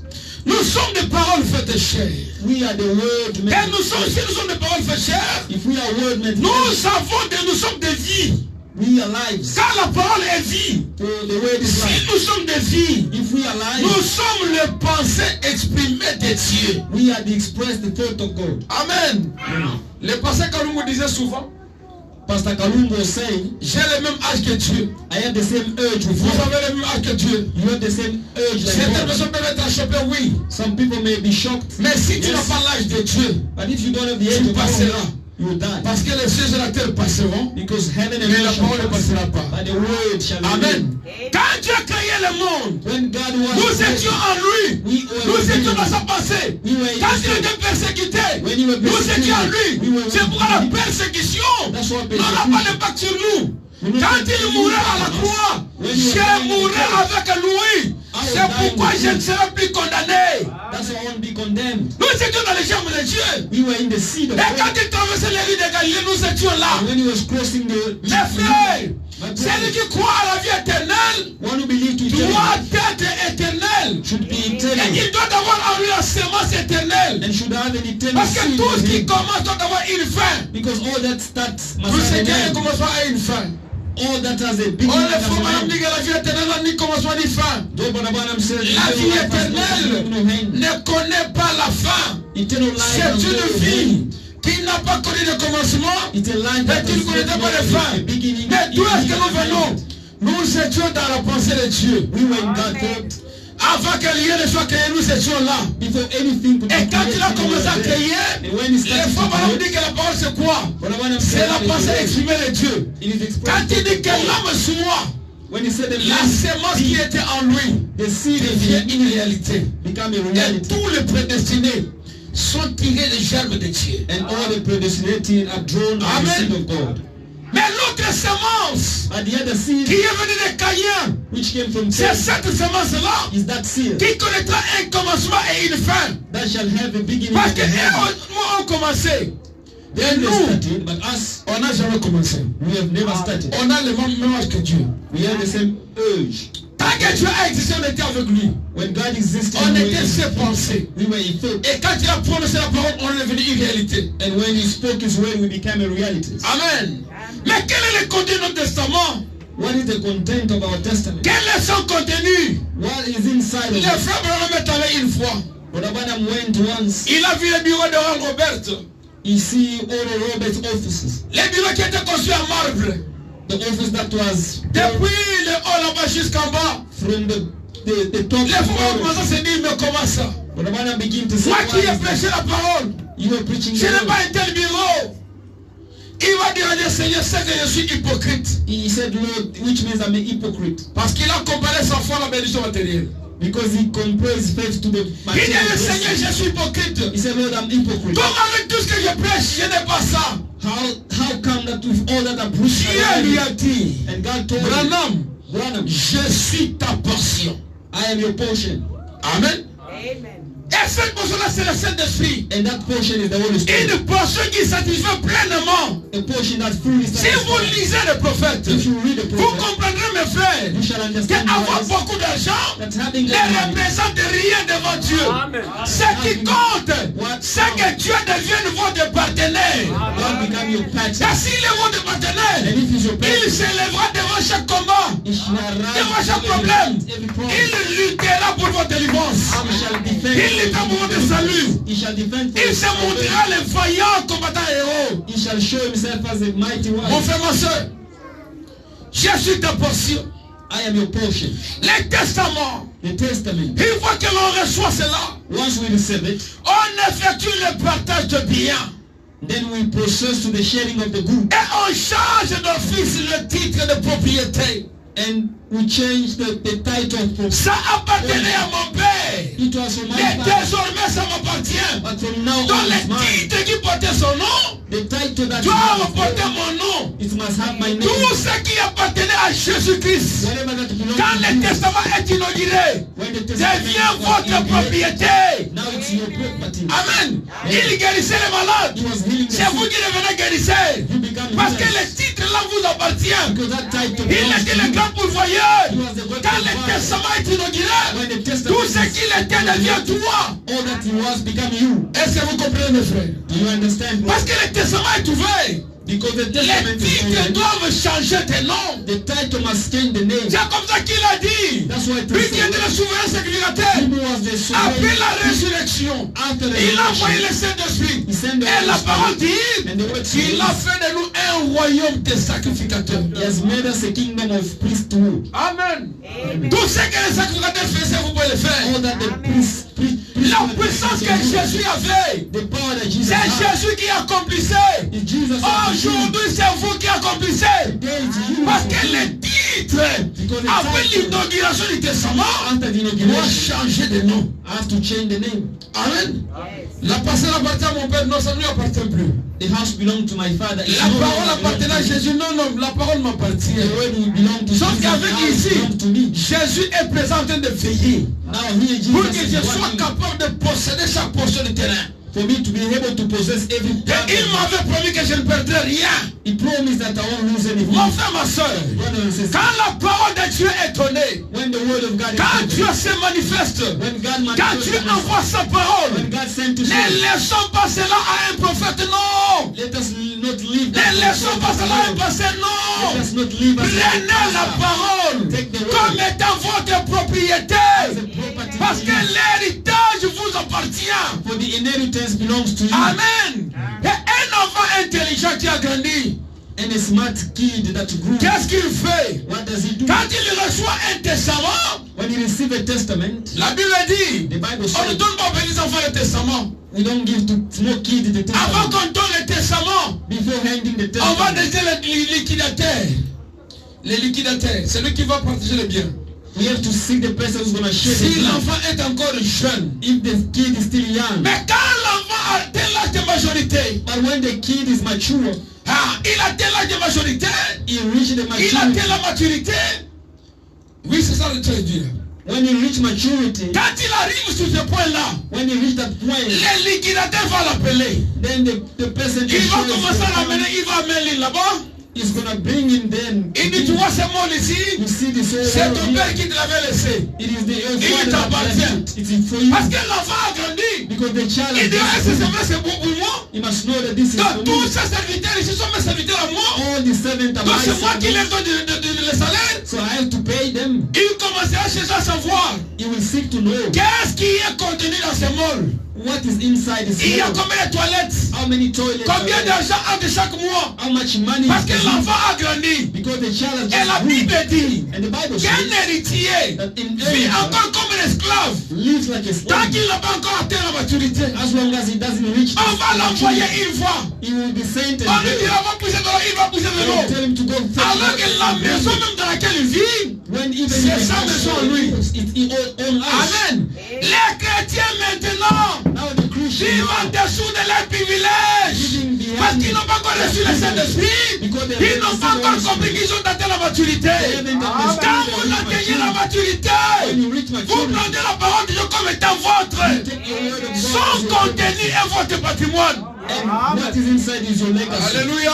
nous sommes des paroles faites chair. We are the word Et made. nous sommes, si nous sommes des paroles faites chair, If we are word made, nous sommes des vies. we are lives. Car la parole est vie. For the word is Si life. nous sommes des vies, If we are nous lives, sommes les pensées exprimées de Dieu. we are the expressed the thought of God. Amen. Le pasteur Kalungu disait souvent, Pastor Kalumbo was saying, j'ai le même âge que Dieu. I have the same urge with Vous God. avez le même âge que Dieu. You have the same urge like Certaines God. personnes peuvent être choquées, oui. Some people may be shocked, Mais si tu Yes. n'as pas l'âge de Dieu, but if you don't have the age tu of God, passeras. you will die. Parce que les cieux et la terre passeront, Because heaven and mais la earth shall parole ne pass, passera pas. but the word shall remain. Amen. Quand Dieu a créé le monde, When God was nous étions en lui. we Nous were étions dans sa pensée. We were in Quand his il will. était persécuté, When you were nous étions en persecuted, lui. we were C'est pourquoi la with him. persécution That's what n'aura pas persecution. d'impact sur nous. We will Quand not il mourrait à la croix, When you were je dying on the mourrai cross, avec lui. I C'est will die pourquoi with je him. ne serai plus condamné. That's why I won't be condemned. Nous étions dans les jambes de Dieu. We were in the seed of Et quand God. il traversait les rues de Galilée, nous étions là. And when he was crossing the Mes frères, my celui brother, qui croit à la vie éternelle one who believes to doit eternity être éternel. should be Et eternal il doit avoir en lui la sémence éternelle. and should have an eternal Parce que seed tout ce in qui him. commence doit avoir une fin. Because all that starts must Tout ce have qui a un an end. commencement a une fin. All that has a Oh, beginning les and frères, has madame an dit end. que la vie éternelle n'a ni commencement ni fin. Though Brother Branham said La vie eternal life has no éternelle beginning, no end. ne connaît pas la fin. Eternal life C'est has une no vie end. qui n'a pas connu de commencement, It's a life mais that qui ne connaît has pas de no fin. beginning. Mais d'où est-ce que nous and venons? end. Nous étions dans la pensée de Dieu. We were in God thought. Avant que rien ne soit créé, nous étions là. Before anything could Et be quand il a created, we commencé à were there. créer, And when he les started femmes to m'ont create, dit que la parole c'est quoi? Brother Branham C'est said la that pensée it exprimée de Dieu. is Quand expressed il dit que in God. l'homme soit, When he said that la sémence qui était en lui the seed devient is une réalité. become a Et reality. tous les prédestinés sont tirés des germes de Dieu. And all the predestinated are drawn on the Amen. seed of God. Mais l'autre sémence But the other qui seed est venue de Caïn, which came from c'est Cain cette sémence-là is that seed qui connaîtra un commencement et une fin. that shall have a beginning Parce and que a eux end. ont commencé. Et Then they nous, started, but us, on n'a jamais commencé. we have never started. On a le même âge que Dieu. We have the same urge. Tant que Dieu a existé, on était avec lui. When God existed, On we était ses were pensées. in thought. Et quand il a prononcé la parole, on est devenu une réalité. And when he spoke his word, we became a reality. Amen. Mais quel est le contenu de notre testament? What is the content of our testament? Quel est son contenu? What is inside Le of it? frère Branham est allé une fois. Brother Branham went once. Il a vu le bureau de Ron Robert. He see all Robert's offices. Les bureaux qui étaient construits en marbre. The office that was Depuis le haut là-bas jusqu'en bas. from the top Les of frères Robert. commencent à se dire, mais comment ça? Brother Branham began to say, Moi qui ai why is prêché that? la parole, You were preaching je the n'ai word. pas un tel bureau. Il va dire à Dieu, Seigneur, c'est que je suis hypocrite. He said, Lord, which means I'm a hypocrite. Parce qu'il a comparé sa foi à la bénédiction matérielle. Because he compares his faith to the Il dit, material Seigneur, blessing. je suis hypocrite. He said, Lord, I'm hypocrite. Comme avec tout ce que je prêche, je n'ai pas ça. How come that with all that I preach, Dieu lui a dit, and God told him, Branham, Branham, je suis ta portion. I am your portion. Amen. Amen. Et cette portion-là, c'est le Saint-Esprit. And that portion is the Holy Spirit. Une portion qui satisfait pleinement. A portion that fully Si vous satisfies. lisez les prophètes, If you read the vous prophet, comprendrez, mes frères, you shall understand qu'avoir why beaucoup d'argent that having ne that money, représente rien devant Dieu. Amen. Ce qui compte, c'est que Dieu devienne votre partenaire. God become your Et partner. s'il est votre partenaire, And if he's your il partner, s'élèvera devant chaque combat, he shall devant rise chaque problème. every problem. Il luttera pour votre délivrance. He shall defend. Il luttera pour votre salut. He shall defend for Il his se montrera salvation. le vaillant combattant héros. He shall show himself as a mighty Mon warrior. frère, ma soeur, je suis ta portion. I am your portion. Les testaments, The testament. une fois que l'on reçoit cela, Once we receive it, on effectue le partage de biens. then we process to the sharing of the good. Et on change d'office le titre de propriété. And we change the title of Ça appartenait à mon père. it was from my Mais father. désormais ça m'appartient. But from now Dans on, it's les mine. titres qui portaient son nom, The title that doivent porter mon nom. it must have my name. Tout ce qui appartenait à Jésus-Christ, Whatever that belongs quand to le you, testament est inauguré, when the testament devient was votre inaugurated, propriété. now it's your property. Amen. Il guérissait les malades. He was healing the C'est vous sick. qui devenez guérisseurs. You become Parce que healers. le titre là vous appartient. Because that title Il belongs était to le you. grand pourvoyeur. He was the great Quand le provider. testament est inauguré, When the tout testament ce qu'il était devient toi. all that he was become you. Est-ce que vous comprenez mes frères? Do you understand? Parce que le testament est ouvert. Because the Les testament is titres open, doivent changer de nom. the title must change the name. C'est comme ça qu'il a dit. That's why it Lui is qui était le souverain sacrificateur. He was the Après sovereign la résurrection, after the il a envoyé resurrection. le Saint-Esprit. He sent the Et la Holy parole Spirit. dit And the word qu'il says, a fait de nous un royaume de sacrificateurs. He has made us a kingdom of priesthood. Amen. Tout ce que les sacrificateurs faisaient, vous pouvez le faire. All that the priest La puissance que Jésus avait, the power that Jesus c'est had, Jésus qui accomplissait. is Jesus that did. Aujourd'hui, c'est vous qui accomplissez. Today it's you. Parce que les titres, après l'inauguration du testament, After the doivent inauguration, changer de nom. I have to change the name. Amen. La parcelle appartient à mon père, non, ça ne lui appartient plus. The house belonged to my father. It La no parole longer appartenait à belongs to me. Jésus. Non, non, la parole m'appartient. The word will belong to Sauf Jesus. qu'avec The house ici, belongs to me. Jésus est présent en train de veiller Now here pour Jesus que is je sois watching capable de posséder chaque portion du terrain. for me to be able to possess every Et part. il m'avait promis que je ne perdrai rien. He promised that I won't lose anything. Mon frère, ma soeur, Brother and sister, quand la parole de Dieu est donnée, when the word of God quand is Dieu given, se manifeste, when God quand Dieu manifests, envoie sa parole, when God sent to ne say, laissons pas cela à un prophète, non. let us not leave Ne that laissons pas cela à un pasteur, Let non. us not leave us Prenez la parole Take the word comme étant votre propriété. as a property Parce to que you. l'héritage vous appartient. For the inheritance belongs to you. Amen. Et un enfant intelligent qui a grandi, And a smart kid that grew, qu'est-ce qu'il fait? what does he do? Quand il reçoit un testament, When he receives a testament, la Bible dit, the Bible on ne says, donne pas aux petits enfants le testament. we don't give to small kids the Avant testament. qu'on donne le testament, Before handing the on va testament, décider les liquidateurs. Les liquidateurs, c'est lui qui va partager le bien. we have to see the person who's going to share Si the land. l'enfant est encore jeune, If the kid is still young, mais quand l'enfant atteint l'âge de majorité, but when the kid is mature, il atteint l'âge de majorité, he reaches the il maturity. atteint la maturité. Oui, c'est ça le truc dire. When he reach maturity, Quand il arrive sur ce point-là, when he reach that point, les liquidateurs vont l'appeler. then the person Il va commencer à l'amener, il va amener là-bas. is going to bring him then. Il dit, tu vois ce monde ici, You see this whole c'est world ton père here. qui te l'avait laissé. It is the Il father that t'appartient. left it. It is for you. Parce que l'enfant a grandi. Because the child Il dit, has est-ce que c'est vrai, c'est bon pour moi? he must know that this is Donc for tous me. ces serviteurs ici sont mes serviteurs à moi. All the servants are Donc my c'est moi qui servants. les donne le salaire. So I have to pay them. Il commencera à chercher à savoir He will seek to know qu'est-ce qui est contenu dans ce mall. what is inside his Il y a home. combien de toilettes? How many toilets are Combien there? d'argent entre chaque mois? How much money Parce is que there? l'enfant a grandi. Because the child has Et la just grown. Bible dit And the Bible qu'un says héritier that in vit Asia encore comme un esclave lives like a tant slave. qu'il n'a pas encore atteint la maturité. As long as he doesn't reach On va l'envoyer maturity, une fois. he will be sent On and lui jail. dira va pousser de l'eau, il va pousser de They will l'eau. tell him to go fetch Alors que la water. maison même dans laquelle il vit, When even c'est in the sa house maison à where lui. he lives, it's his own house. Amen. Les chrétiens maintenant Now the Christians vivent en dessous de leurs privilèges. Parce qu'ils n'ont pas encore reçu le Saint-Esprit. Ils n'ont pas encore compris qu'ils ont atteint la maturité. Quand vous atteignez la maturité, when you reach vous maturity, prenez la parole de Dieu comme étant votre. take your word of Son God contenu est votre patrimoine. and what is inside is your legacy. Alléluia.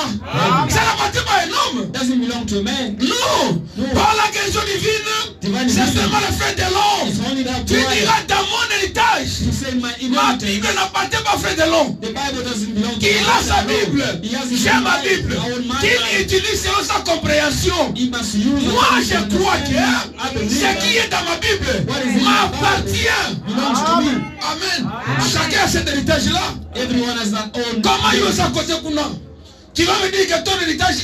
Ça n'appartient pas à un homme. Doesn't belong to a man. Non. Par la guérison divine, c'est seulement le frère de It's l'homme. only that Tu right diras dans mon héritage. to say my Ma inheritance. Bible n'appartient pas au frère de l'homme. The Bible doesn't belong to Il a sa Bible. He has his J'ai own ma Bible. Bible. Our mind. Qu'il utilise selon sa compréhension. He must use Moi, it je to crois understand. I que believe ce qui that est dans ma Bible what is in my m'appartient. belongs to me. Amen. Chacun a cet héritage-là. Everyone has their own. Comment il va s'accoter pour nous? Tu vas me dire que ton héritage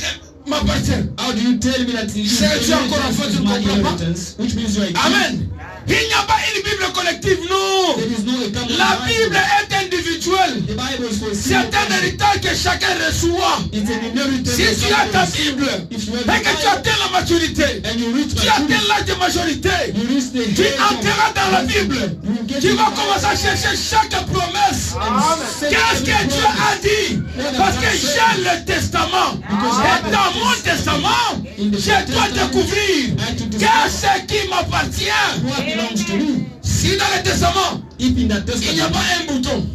m'appartient? How do you tell me that it is C'est Dieu encore en fait, tu ne my comprends pas? inheritance? Which means you are a king. Amen. Il n'y a pas une Bible collective, non. There is no a common La Bible Bible. est individuelle. The Bible is for C'est un héritage que chacun reçoit. It's an inheritance. Si tu as ta Bible If you have et the que tu Bible atteins la maturité, and you reach tu maturity, atteins l'âge de majorité, you reach the tu age of entreras dans la Bible. you get Tu the vas Bible commencer à chercher chaque promesse. and say Qu'est-ce every que Dieu promise. a dit? Parce que j'ai le testament. Et dans mon testament, je dois découvrir qu'est-ce qui m'appartient. What belongs to me? Si dans le testament, If in that il n'y a testament pas un bouton,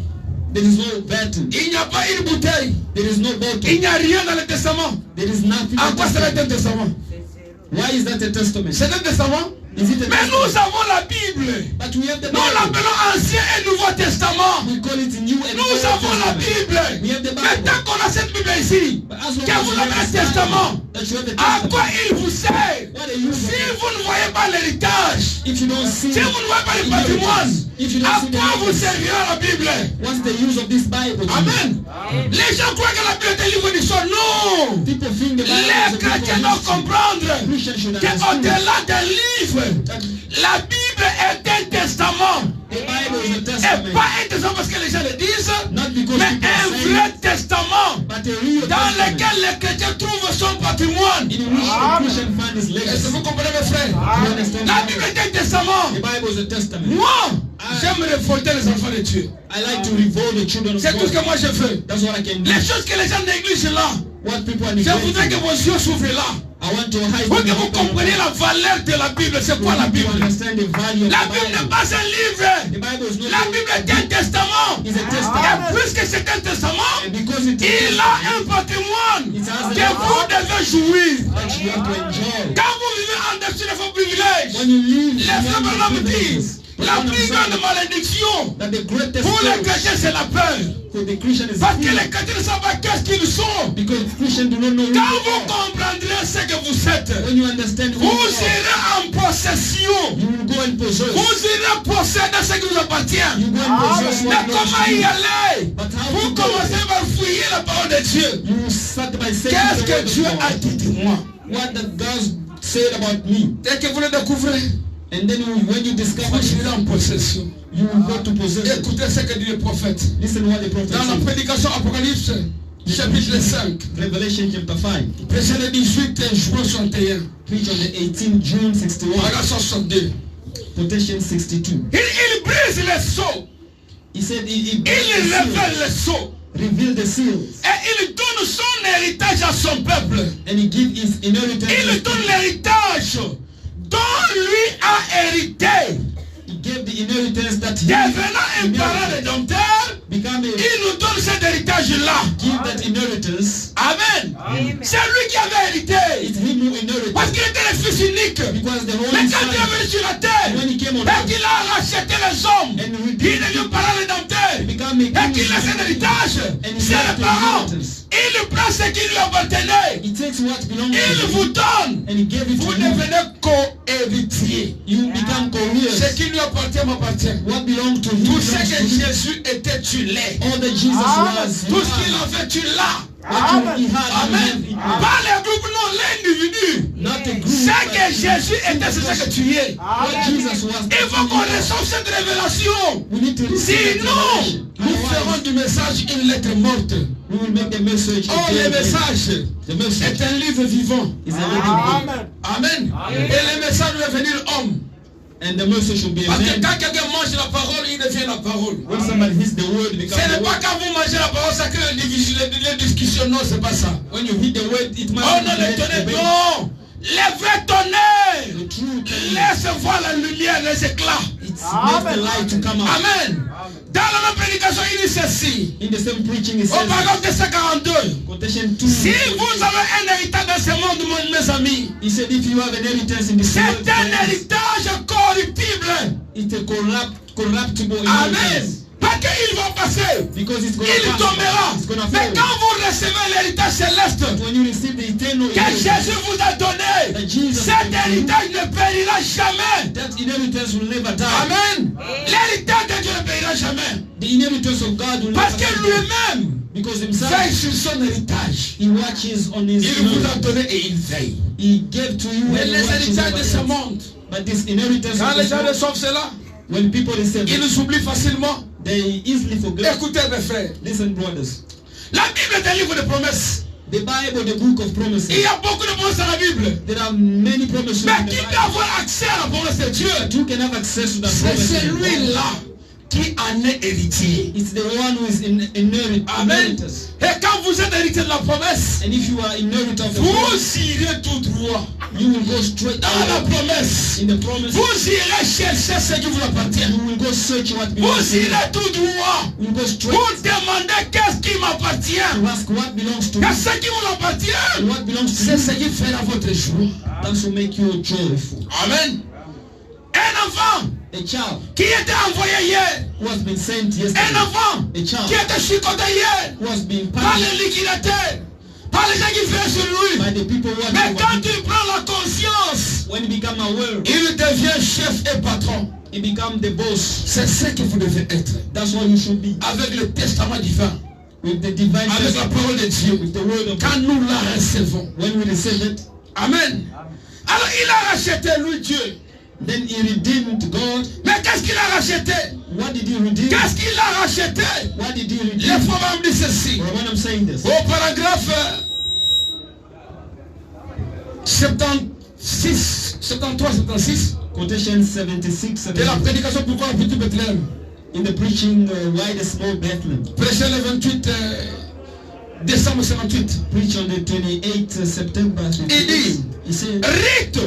there is no button, il n'y a pas une bouteille, there is no il bottle, n'y a rien dans le testament. there is nothing. À in quoi the cela est un testament. testament? Why is that a testament? C'est un testament. Is it a Mais testament? nous avons la Bible. But we have the Nous Bible. l'appelons Ancien et Nouveau Testament. We call it New and Nous Old avons la Testament. Bible. We have the Bible. Maintenant qu'on a cette Bible ici, But as long que as vous you avez have un the testament, Bible, that you have the à quoi testament, il vous sert? what are you Si vous ne voyez pas l'héritage, if you don't see si vous ne voyez pas le patrimoine, if you à don't see the quoi vous evidence, servira la Bible? what's the use of this Bible? to you? Amen. Les gens croient que la Bible est un livre d'histoire. Non. People think the Bible is Les a book chrétiens of doivent history. comprendre Christians should understand qu'au-delà d'un livre, that la Bible est un testament. the Bible is a Et testament, pas un testament parce que les gens le disent, not because mais people un say vrai it, testament but a real dans testament lequel les chrétiens trouvent son patrimoine. in which the Christian find his Est-ce que legacy. vous comprenez mes frères? You understand? La Bible est un testament. The Bible is a testament. Moi, j'aime révolter les enfants de Dieu. I like to revolt the children of C'est tout ce God. que moi je fais. That's what I can do. Les choses que les gens négligent là, What people are je voudrais que neglecting. vos yeux s'ouvrent là. I want to hide Pour que them vous compreniez la valeur de la Bible. C'est quoi la to Bible? understand the value of La the Bible n'est Bible. pas un livre. The Bible is not La Bible est un testament. It's a Et testament. puisque c'est un testament, And because it il is a un patrimoine It has a que vous devez jouir. that you have to enjoy. Quand vous vivez en dessous de vos privilèges, When you live, les frères Branham disent, la plus grande malédiction that the greatest pour les curse chrétiens, c'est la peur. for the Christian is Parce que fear. les chrétiens ne savent pas qu'est-ce qu'ils sont. Because Christians do not know who Quand they vous are. comprendrez ce que vous êtes, When you understand who vous you are, irez en possession. you will go and possess. Vous irez posséder ce qui vous appartient. You go and possess Mais what belongs comment to y you. aller? But how Vous to go? commencez par fouiller la parole de Dieu. You will start by saying Qu'est-ce the que word Dieu of a God. dit de moi? What that God said about me. Dès que vous le découvrez, And then when you discover vous it, irez en possession. you will go to possess it. Écoutez ce que dit le prophète. Listen what the prophet Dans la said. prédication Apocalypse, chapitre 5, Revelation chapter 5. prêché le 18 juin 61, Preach on the 18th June 61. paragraphe 62. Quotation 62. Il brise les sceaux, He said he il révèle les sceaux, revealed the seals. et il donne son héritage à son peuple. And he gave his inheritance. Il donne l'héritage dont lui a hérité. He gave the inheritance that he Devenant un parent inherited. rédempteur, Become a, il nous donne cet héritage-là. give that inheritance. Amen. C'est lui qui avait hérité. It's him who inherited. Parce qu'il était le fils unique. Because the Mais Holy quand il est Son, venu sur la terre, when he came on et earth, qu'il a racheté les hommes, and il redeemed devient parent rédempteur. he became a Et king, qu'il laisse un héritage. and he C'est left le the parent. inheritance. Il prend ce qui lui appartenait. He takes what belongs to Il him, vous donne. and he gave it Vous to you. devenez co-héritier. You become co-heirs. Ce qui lui appartient m'appartient. What belongs to him Tout belongs ce to que him. Jésus était, tu l'es. All that Jesus was, Tout ce qu'il avait, tu l'as. what he had, Amen. you have it. Pas les groupes, non, l'individu. Not a group. Ce que Jésus était, c'est ce que tu es. What Jesus was. Il faut qu'on reçoive cette révélation. We need to receive that Sinon, revelation. nous ferons du message une lettre morte. We will make the message. Oh, a le dead message The message est un livre vivant. is a living book. Amen. Et le message doit devenir homme. And the message should be a Parce que man. quand quelqu'un mange la parole, il devient la parole. When somebody hits the word, it Ce becomes n'est the pas word. quand vous mangez la parole, ça crée les discussions. Non, c'est pas ça. When you hit the word, it must Oh non, be le tonnerre, non. Les vrais tonnerres. the truth. Laisse voir la lumière, les éclats. It makes the light to come out. Amen. Dans la même prédication, il dit ceci. In the same preaching, it Au says, paragraphe 242. quotation 2. Si vous avez un héritage dans ce monde, mes amis, He said, if you have an inheritance in this c'est world, un héritage corruptible. it's a corruptible Amen. inheritance. Pas qu'il va passer. Because it's going Il to pass. tombera. It's going to Mais fall. quand vous recevez l'héritage céleste But when you receive the eternal que inheritance, Jésus vous a donné, that Jesus cet gave you, héritage ne périra jamais. that inheritance will never die. Amen. L'héritage de Dieu ne périra jamais. The inheritance of God will Parce never que come. lui-même Because himself, veille sur son héritage. he watches on his Il vous a inheritance. donné et il veille. He gave to you Mais and les he watches héritages de over ce it. monde, But this inheritance quand of les this gens world, reçoivent cela, when people receive ils it, nous oublient facilement. they easily forget. Écoutez mes frères, Listen, brothers. la Bible est un livre de promesses. The Bible, the book of promises. Il y a beaucoup de promesses dans la Bible. There are many promises in Mais the qui peut Bible. avoir accès à la promesse de Dieu? But you can have access to that C'est promise. in God. celui-là qui en est héritier. It's the one who is Amen. inheritors. Et quand vous êtes héritier de la promesse, And if you are inheritor of the promise, vous irez tout droit you will go straight dans la away promesse. in the promise. Vous irez chercher ce qui vous appartient. You will go search what belongs Vous to you. irez tout droit. You will go straight Vous demandez qu'est-ce qui m'appartient. to ask what belongs to you. Et ce qui vous appartient, And what belongs to c'est you. ce qui fera votre joie. That will make you joyful. Amen. Un enfant A child qui était envoyé hier, who has been sent un yesterday. enfant A qui child était chicoté hier who has been par punished les liquidateurs, par les gens qui veillent sur lui. by the people who Mais are quand il prend la conscience, when he become aware, il devient chef et patron. he become the boss. C'est ce que vous devez être. That's what you should be. Avec le testament divin, With the divine avec la testament, parole de Dieu. with the word of Quand God. nous la recevons. When we receive it, Amen. Alors il a racheté lui Dieu. then he redeemed God. Mais qu'est-ce qu'il a racheté? What did he redeem? Qu'est-ce qu'il a racheté? What did he Les redeem? programmes disent ceci. Well, when I'm saying this, Au paragraphe 76, 73, 76 quotation 76, de la 77, prédication pourquoi la petite Bethléem. in the preaching, why the small Bethlehem? Prêché le 28 décembre 58. Preach on the 28th September. Il dit, He said, Ruth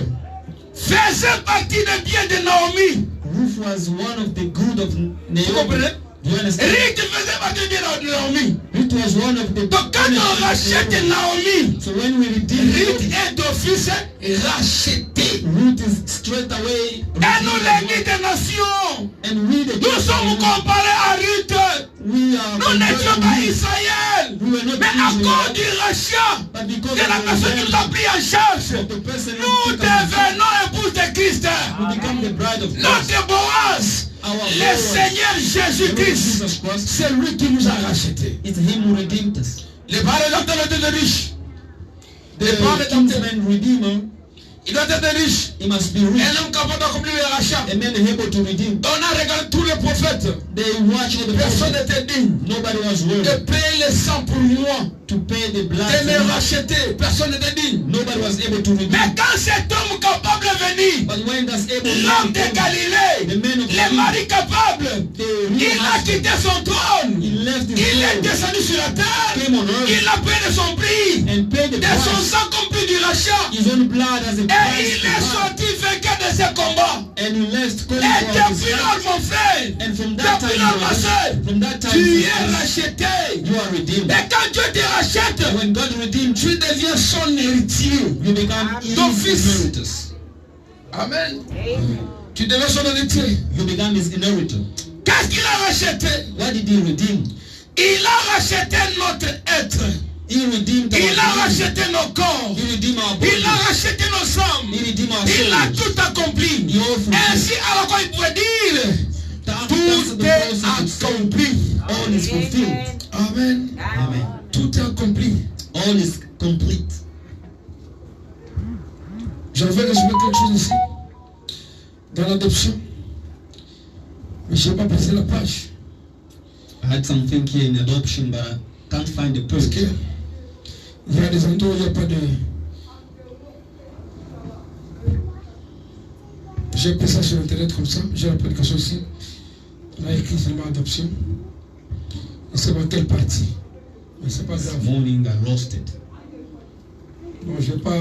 faisait partie des biens de Naomi. Ruth was one of the good of Vous Naomi. comprenez? Do you understand? Ruth faisait partie des biens de Naomi. Ruth was one of the Donc quand on rachète Naomi, So when we redeem Ruth Ruth, est d'office rachetée. Ruth is straight away Et nous redeemed. l'église des nations, And we the nous sommes comparés à Ruth. we are Nous n'étions pas compared to Israël. We were not Mais à Israel. cause du rachat But because de la of personne qui nous a pris en charge, of the person nous who took us, devenons épouses de Christ. we become the bride of Christ. Notre Boaz, Our le Lord, Seigneur the Lord Jésus-Christ, Jesus Christ, c'est lui qui nous a rachetés. it's him who redeemed us. Les parents doivent être des riches. Les The parents doivent être, kinsman redeemer, ils doivent être riches. he must be Un rich. homme capable d'accomplir le rachat. A man able to redeem. On a regardé tous les prophètes. They watch all the Personne prophets. n'était digne Nobody was worthy de payer le sang pour moi, to pay the blood. de me racheter. Personne n'était digne. Nobody was able to redeem. Mais quand cet homme capable est venu, But when that's able l'homme de to Galilée, the man of le Galilee, mari capable, the il real a husband, quitté son trône. he left his Il est throne descendu sur la terre. came on earth Il a payé son prix. and paid the De son price. sang comme prix du rachat. His own blood as a Et price il to est buy. sorti vainqueur de ce combat. And he left calling Et for his depuis life. lors, mon frère, And from that depuis time, lors, ma soeur, from that time, tu es sister, racheté. you are redeemed. Et quand Dieu te rachète, And when God redeemed you, tu deviens son héritier. you become his Ton fils. inheritors. Amen. Tu deviens son héritier. You become his inheritor. Qu'est-ce qu'il a racheté? What did he redeem? Il a racheté notre être. He redeemed our Il a body. racheté nos corps. He redeemed our Il a body. racheté nos âmes. He redeemed our Il a souls. tout accompli. He all fulfilled. Ainsi, alors qu'on pourrait dire, That's tout the est process of saying accompli. all is fulfilled. Amen. Amen. Tout est accompli. All is complete. Je vais résumer quelque chose ici. Dans l'adoption. Mais je n'ai pas passé la page. I had something here in adoption, but I can't find the Parce page. que il y a des endroits où il n'y a pas de... J'ai pris ça sur internet comme ça. J'ai la prédication ici. On a écrit seulement adoption. Je ne sais pas quelle partie. Mais c'est pas This grave. morning I lost it. Non, j'ai pas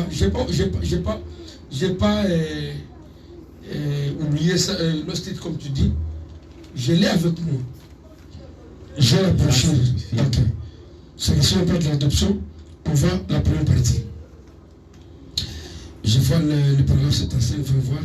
oublié ça, lost it comme tu dis. Je l'ai avec moi. J'ai la prochaine. Ok. C'est si on parle de l'adoption, on va à la première partie. Je vois le paragraphe 75, on va voir.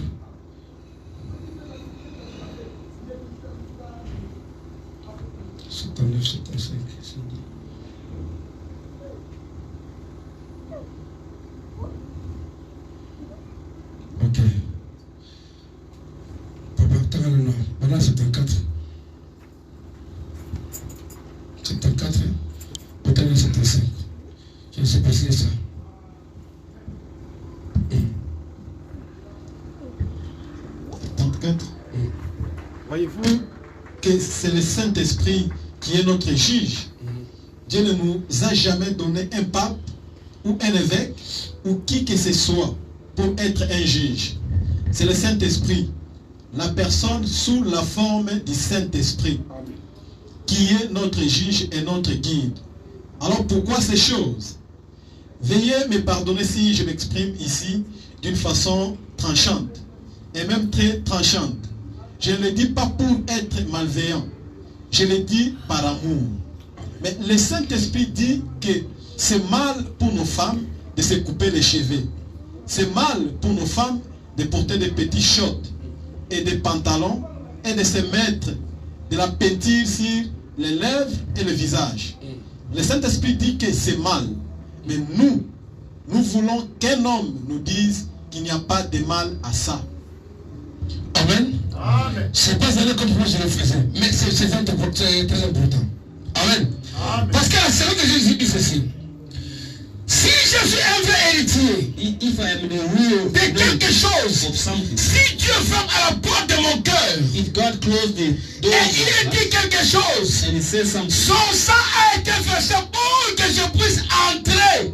Ok. Papa, t'as le nom. Maintenant, 74. 4. Voyez-vous que c'est le Saint-Esprit qui est notre juge. Dieu ne nous a jamais donné un pape ou un évêque ou qui que ce soit pour être un juge. C'est le Saint-Esprit, la personne sous la forme du Saint-Esprit, qui est notre juge et notre guide. Alors pourquoi ces choses? Veuillez me pardonner si je m'exprime ici d'une façon tranchante, et même très tranchante. Je ne le dis pas pour être malveillant, je le dis par amour. Mais le Saint-Esprit dit que c'est mal pour nos femmes de se couper les cheveux. C'est mal pour nos femmes de porter des petits shorts et des pantalons et de se mettre de la peinture sur les lèvres et le visage. Le Saint-Esprit dit que c'est mal. Mais nous voulons qu'un homme nous dise qu'il n'y a pas de mal à ça. Amen. Amen. C'est pas aller comme moi je le faisais. Mais c'est très important. Amen. Amen. Parce que la Seigneur de Jésus dit ceci. Si je suis un vrai héritier If I am the real de quelque chose, of something, si Dieu ferme à la porte de mon cœur if God closed the et door il dit quelque chose, and he says something, son sang a été versé pour que je puisse entrer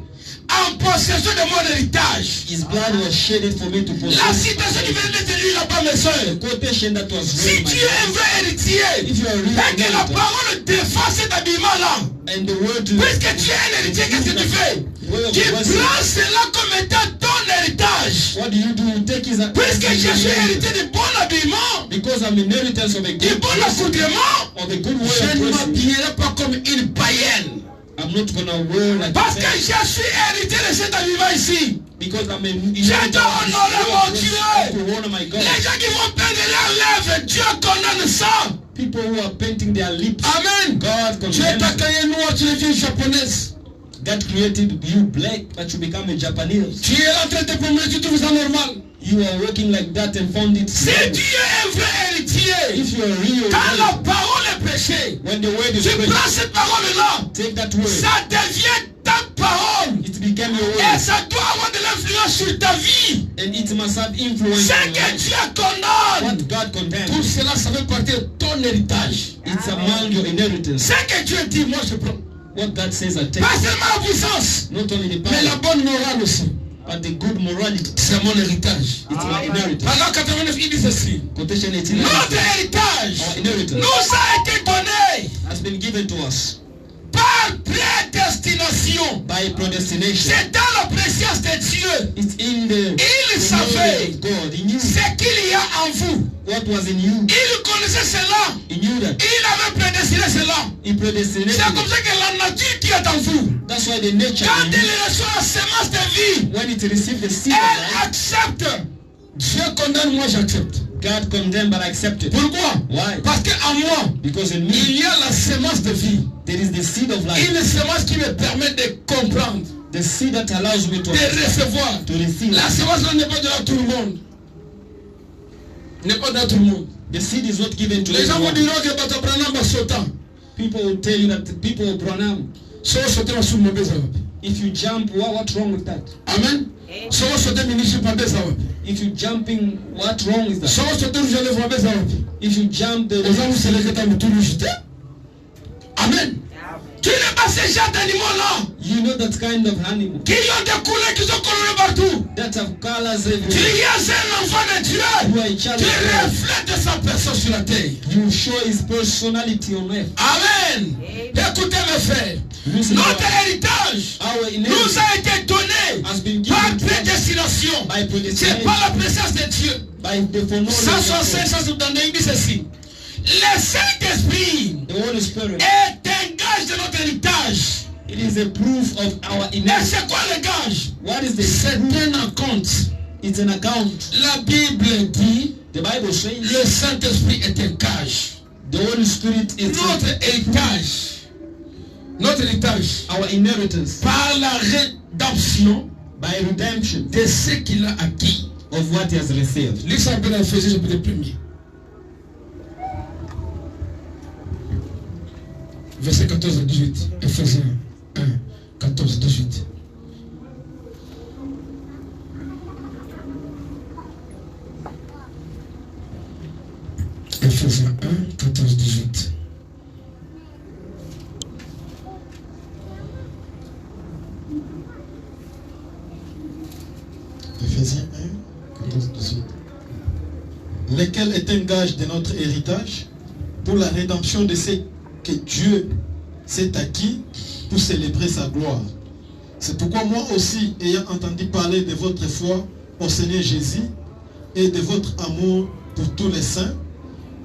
en possession de mon héritage. his blood was shedded for me to La possess. citation qui vient d'être lue là-bas, mes soeurs. Quotation that was Si read, my tu es un God. vrai héritier, If you are a real et que la inheritor, parole défend cet habillement-là, and the word to puisque tu es un héritier, qu'est-ce que tu fais? Tu prends cela comme étant ton héritage. what do? You take his Puisque je suis héritier du bon habillement, because I'm inheritance of a du good bon accoutrement, of a good way je of ne dressing. m'habillerai pas comme une païenne. I'm not gonna wear like Parce que that je suis héritier de cet habillement ici. because I'm a Je dois honorer mon Dieu. to honor my God. Les gens qui vont peindre leurs lèvres, Dieu condamne ça. People who are painting their lips, Amen. God Tu es condemns them. taquillé noir, tu deviens japonaise. God created you black, but you become a Japanese. Tu es là en train de te promener, tu trouves ça normal. You are working like that and found it. Si normal. tu es un vrai héritier, If you are real, quand la parole est prêchée, when the word is tu preached, prends cette parole-là, take that word. ça devient ta parole. It became your Et word, ça doit avoir de l'influence sur ta vie. and it must have influence Ce on your que life. Dieu condamne, What God tout condemns, cela, ça fait partie de ton héritage. it's among your inheritance. Ce que Dieu dit, moi je prends. What God says, I take. Pas seulement la puissance, Not only the mais la power, bonne morale aussi. but the good morality. C'est mon héritage. It's my inheritance. Pendant 89, il dit ceci. Quotation 18 Notre héritage Our inheritance nous a été donné has been given to us par prédestination. by predestination. C'est dans la préscience de Dieu. It's in the Il knowledge savait of God. He knew ce qu'il y a en vous. what was in you. Il connaissait cela. He knew that. Il avait prédestiné cela. He predestinated. C'est comme ça que la nature qui est en vous, That's why the nature quand in elle you, reçoit la semence de vie, when it received the seed of elle life, accepte. Dieu condamne, moi j'accepte. God condemned but accepted. Pourquoi? Why? Parce qu'en moi, Because in il me y a la semence de vie. there is the seed of life. Une semence qui me permet de comprendre, The seed that allows me to de recevoir. to receive. La semence là n'est pas de tout le monde. N'est pas de tout le monde. The seed is not given to Les gens vous everyone. diront que Bata Branham va sauter. People will tell you that the people of Branham, So sauter va sous mauvais awap. if you jump, what's wrong with that? Amen. So sauter ministre pas des awap. If you jumping, what's wrong with that? So sauter rouge les voix des awap. If you jump the Les gens vous savez que t'as tout rejeté. Amen. Tu n'es pas ces gens d'animaux-là you know that kind of animal qui ont des couleurs qui sont colorées partout. that have colors Tu everywhere. es un enfant de Dieu. You are a child Tu of God. reflètes sa personne sur la terre. You show his personality on earth. Amen. Écoutez mes frères. Listen, Notre héritage our nous inheritance a été donné has been par given to us prédestination. by C'est predestination, par la présence de Dieu. by the foreknowledge Ça, of son God. ça, il dit ceci. Le Saint-Esprit The Holy Spirit, est un gage de notre héritage. it is a proof of our Et inheritance. c'est quoi le gage? What is the C'est proof? un compte. It's an account. La Bible dit, The Bible says le Saint-Esprit est un gage. the Holy Spirit is Notre héritage, notre héritage, our inheritance par la rédemption by redemption de ce qu'il a acquis. of what he has received. Lisez un peu dans Ephésiens chapitre 1er. Verset 14 à 18. Ephésiens 1, 14 à 18. Ephésiens 1, 14, 18. Ephésiens 1, 14, 18. Lequel est un gage de notre héritage pour la rédemption de ce que Dieu s'est acquis pour célébrer sa gloire. C'est pourquoi moi aussi, ayant entendu parler de votre foi au Seigneur Jésus et de votre amour pour tous les saints,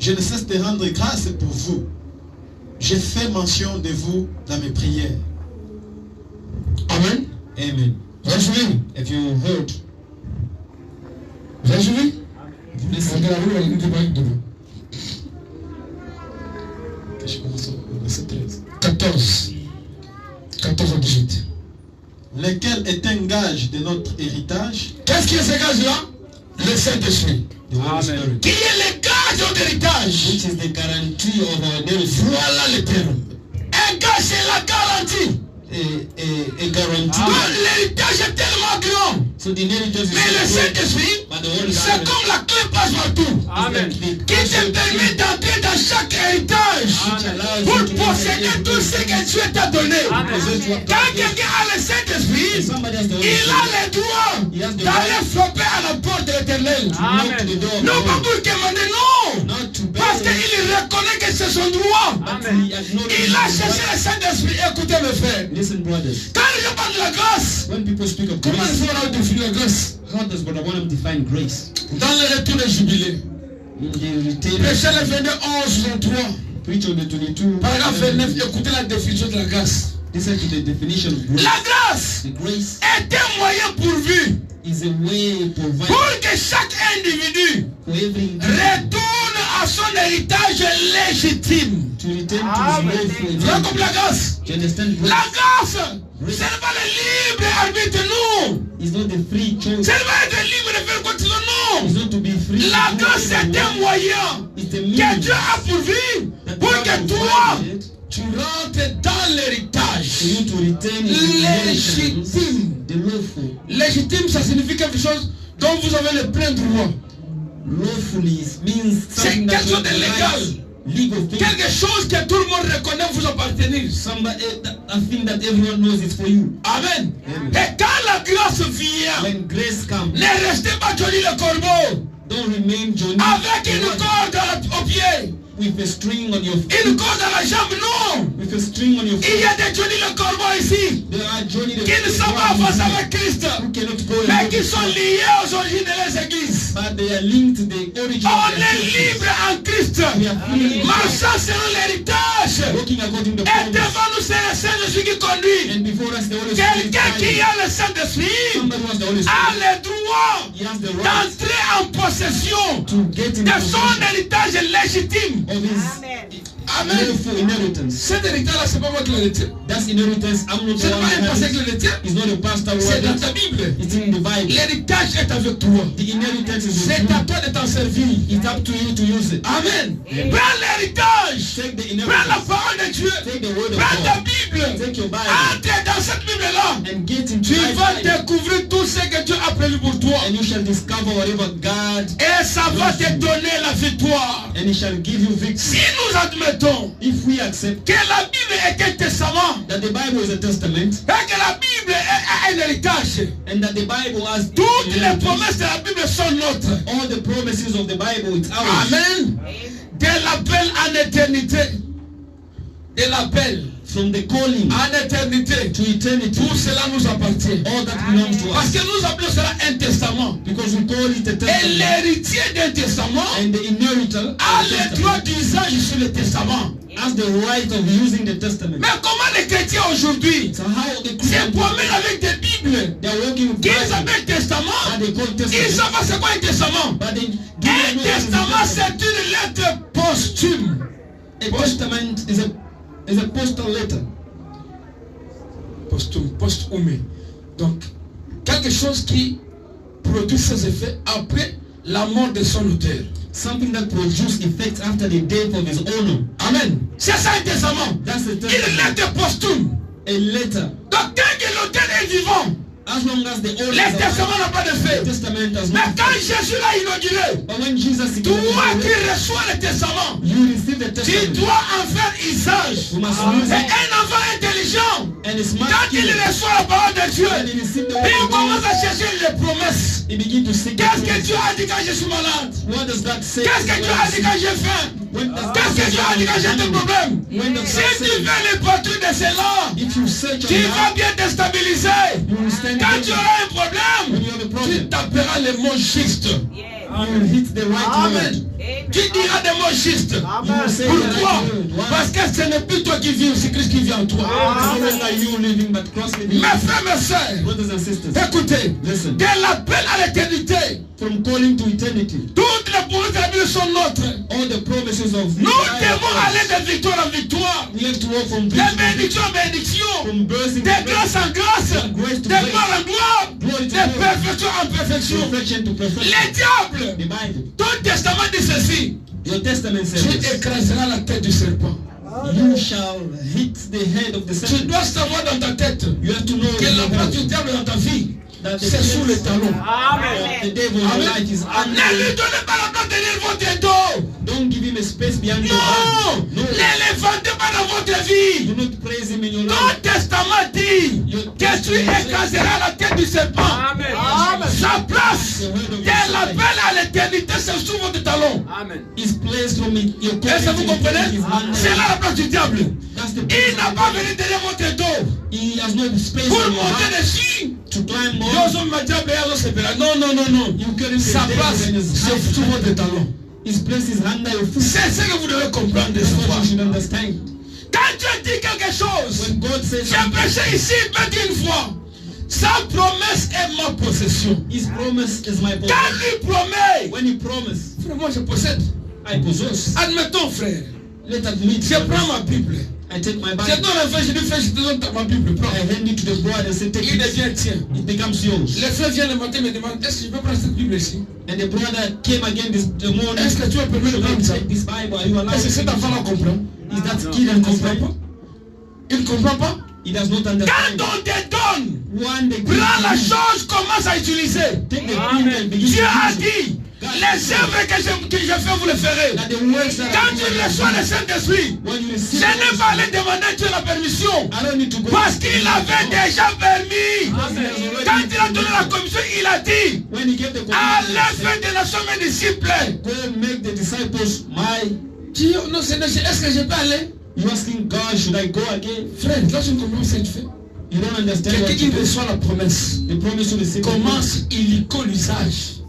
je ne cesse de rendre grâce pour vous. J'ai fait mention de vous dans mes prières. Amen. Amen. Vous avez suivi? Have you heard? Vous avez suivi? Vous On listen? va la rue, on va la demain. Je commence au verset 13. 14. 14 à 18. Lequel est un gage de notre héritage. Qu'est-ce qui est ce gage-là? Le Saint-Esprit. The Holy Spirit. Qui est le gage de notre héritage? Which is the guarantee of our inheritance. Voilà le terme. Un gage, c'est la garantie. A guarantee. Donc, l'héritage est tellement grand. So the inheritance is Mais le so great, Saint-Esprit, but the Holy c'est Spirit comme la clé passe-partout. Amen. Qui te permet d'entrer dans chaque héritage pour posséder tout ce que Dieu t'a donné. Quand quelqu'un a le Saint-Esprit, il a le droit d'aller frapper à la porte de l'Éternel. Non pas pour demander, non. Parce qu'il reconnaît que c'est son droit. Il a cherché le Saint-Esprit. Écoutez mes frères. Listen, brothers. Quand je parle de la grâce, When people speak of comment grace, il faut définir la grâce? how does Brother Branham define grace? Dans le retour des jubilés, In the retail, Péché le 22, 11, 63, preach on the 22. paragraphe 29, écoutez la définition de la grâce. Listen to the definition of grace. La grâce The grace est un moyen pourvu is a way provided pour que chaque individu for every individual retourne à son héritage légitime. to return to his lawful Tu vois comme inheritance. la grâce? Do you understand La grace? grâce, ce n'est pas le libre arbitre, non. Is not the free Ce choice. n'est pas être libre de faire quoi que ce soit, It's non. not to be free. La to do grâce whatever est you un want. moyen It's a que means Dieu a pourvu that pour God que toi, provided tu rentres dans for l'héritage you to return in the inheritance, légitime. the lawful. Légitime, ça signifie quelque chose dont vous avez le plein droit. Lawfully means C'est something that quelque chose de you légal. right, legal thing. Quelque chose que tout le monde reconnaît vous appartenir. Somebody, a thing that everyone knows is for you. Amen. Amen. Et quand la grâce vient, When grace comes, ne restez pas Johnny le corbeau don't remain Johnny avec une the one corde au pied, with a string on your une feet, corde à la jambe. Non. with a string on your Il y feet. a des Johnny le corbeau ici There are Johnny the qui ne sont pas avancés avec Christ, who cannot go mais along qui with sont Christ, liés aux origines des églises. but they are linked to the origin On of their est churches. libre en Christ, We are free in Christ, marchant selon l'héritage. walking according to the Et promise. devant nous, c'est le Saint-Esprit qui conduit. And before us, the Holy Spirit Quelqu'un qui guides. a le Saint-Esprit Somebody who has the Holy a Spirit. le droit He has the right d'entrer en possession to get in de possession son héritage légitime. of his Amen. lawful inheritance. Cet héritage-là, c'est pas moi qui le détiens. That's inheritance. I'm not C'est the pas one un who pasteur has qui it. le détient. It's not a pastor who C'est dans has ta it. Bible. It's in the Bible. L'héritage est avec toi. The inheritance is C'est with à you. toi de t'en servir. It's up to you to use it. Amen. Prends l'héritage. Take the Prends la inheritance. parole de Dieu. Take the word of Prends ta God. Bible. Take your Bible Entre dans cette Bible-là. and get into Tu vas Bible. découvrir tout ce que Dieu a prévu pour toi. And you shall discover whatever God, Et ça va te donner la victoire. and He shall give you victory. Si nous admettons If we accept que la Bible est un testament that the Bible is a testament et que la Bible est un héritage, and that the Bible has toutes les inheritance, promesses de la Bible sont nôtres. all the promises of the Bible, it's ours. Amen. De l'appel en éternité. De l'appel From the calling en éternité. to eternity, Tout cela nous appartient. all that belongs to Parce us. que nous appelons cela un testament. Because we call it a Et testament. l'héritier d'un testament And the inheritor a of the le droit testament d'usage sur le testament. has the right of using the testament. Mais comment les chrétiens aujourd'hui So how the se Christians, promènent avec des Bibles they are working with qu'ils Bible appellent testament? that they call Ils testament, savent pas c'est quoi un testament. but they do Un not know what is a testament, testament. c'est une lettre posthume. A testament is a postal letter. Posthume. Donc, quelque chose qui produit ses effets après la mort de son auteur. Something that produces effects after the death of his owner. Amen. C'est ça un testament. That's a Une testament. lettre posthume. A letter. Donc, tant que l'auteur est vivant, As long as the old Le testament n'a pas de fait. Testament has Mais not. quand Jésus l'a inauguré, But when Jesus toi qui reçois le testament, you receive the tu testament. dois en faire usage. You must use Et it. un enfant intelligent, And it's smart quand il killer. reçoit la parole de Dieu, When he receive the il word of commence God, à chercher les promesses. he begin to seek the Qu'est-ce que promise. Dieu a dit quand je suis malade? What does that say? Qu'est-ce que Dieu a dit quand j'ai faim? When does Qu'est-ce que Dieu a dit quand j'ai des problèmes? When does Si that tu say? fais les patrouilles de cela, If you search tu on vas that, bien déstabiliser. you will stand Quand tu against auras un when problème, you have a tu problem. taperas les mots justes. You will hit the right word. Tu diras des mots justes. You will say the Pourquoi? right word. Why? Parce que ce n'est plus toi qui vis, c'est Christ qui vit en toi. It's no longer you living, but Christ living. Mes frères, mes sœurs, Brothers and sisters, écoutez, listen. de l'appel à l'éternité, From calling to eternity, toutes les promesses de la Bible sont nôtres. all the promises of Nous devons aller de victoire en victoire, we have to walk from de victory to bénédiction en bénédiction, from blessing de to grâce blessing, en grâce, from grace to de gloire en gloire, glory to de glory, perfection en perfection. perfection to perfection. Les diables, The Bible, ton testament dit ceci: your testament tu says, this. écraseras la tête du serpent. You shall hit the head of the Tu serpent. dois savoir dans ta tête You have to know que la place that du diable dans ta vie, the c'est sous les talons. the devil in your life is Ne lui under. donnez pas la place derrière votre dos. Don't give him a space behind your back. Non, No. ne l'éventez pas dans votre vie. Do not praise him in your Ton life. testament dit que tu écraseras la tête du serpent. Sa place de l'appel à l'éternité, c'est sous votre talon. Is placed from your Est-ce que vous comprenez? his hand. C'est là la place du diable. That's the Il n'a place. pas venu derrière votre dos He has no space pour on your monter back dessus. to climb on. Nous sommes diable et nous sommes non, non, non, non. You couldn't Sa say place, devil in his c'est hand. sous votre talon. His place is under your foot. C'est ce que vous devez comprendre de That's ce what soir. you should understand. Quand Dieu dit quelque chose, When God says j'ai something, prêché ici plus d'une fois. Sa promesse est ma possession. his promise is my Quand possession. il promet, When he promised, frère, moi je possède. I possess. Admettons, frère, Let admit. je prends ma Bible. I take my Je Bible. donne un frère, je lui fais, je te donne ma Bible, prends. I hand it to the brother and say, take Il it. devient tien. It becomes yours. Le frère vient le matin et me demande, est-ce que je peux prendre cette Bible ici? And the brother came again the morning. Est-ce que tu as permis de prendre ça? Take this Bible. Are you allowed Est-ce que to cet take it? enfant-là comprend? Is that kid Il ne comprend understand? pas. Il ne comprend pas. He does not Quand understand. on te donne, One the prends la kid, chose, commence à utiliser. take the kid and begin Dieu a to use it. dit, les œuvres que je fais, vous les ferez. That the words that Quand I tu do, reçois le Saint-Esprit, when you je receive n'ai it, pas allé demander Dieu la permission. I don't need to go. Parce qu'il avait déjà permis. Amen. Quand il a donné la commission, il a dit, When he gave the allez commandment, faire de la somme mes disciples. go make the disciples my. Dieu, non, Seigneur, est-ce que je peux aller? You asking God, should I go again? Frère, quand tu ne comprends pas ce que tu fais, You don't understand what quelqu'un you qui do. reçoit la promesse, The promise to receive. commence, il y colle l'usage.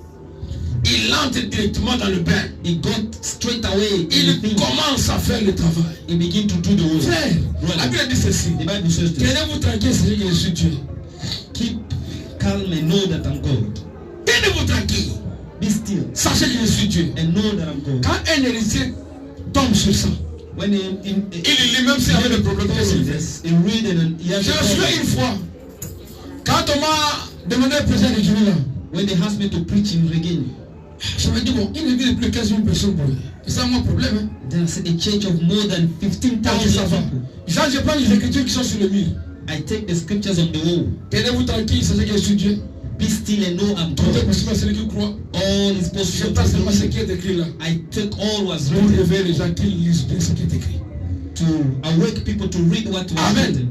Il entre directement dans le bain. He got straight away. Il commence à faire le travail. He begin to do the work. Frère, la Bible dit ceci. The Bible says this. Tenez-vous tranquille, Seigneur, que je suis Dieu. Keep calm and know that I'm God. Tenez-vous tranquille. Be still Sachez que je suis Dieu. and know that I'm God. Quand un héritier tombe sur ça, When il lit même s'il avait des problèmes, qu'est-ce qu'il fait? he read and he has Je a me souviens problem. une fois, quand on m'a demandé de prêcher avec lui là, When they asked me to preach in Regin, je me dis bon, il ne vit plus 15 000 personnes pour lui. Et c'est mon problème. Hein? then I said a church of more than Donc ça 15,000 va. people. Genre, je prends les écritures qui sont sur le mur. I take the scriptures on the wall. Tenez-vous tranquille, sachez que je suis Dieu. Be still and know I'm Tout est God. possible à celui qui croit. All is Je possible. passe seulement ce to qui est écrit là. I take all was Pour written réveiller les gens qui lisent bien ce qui est écrit. to awake people to read what was Amen. written.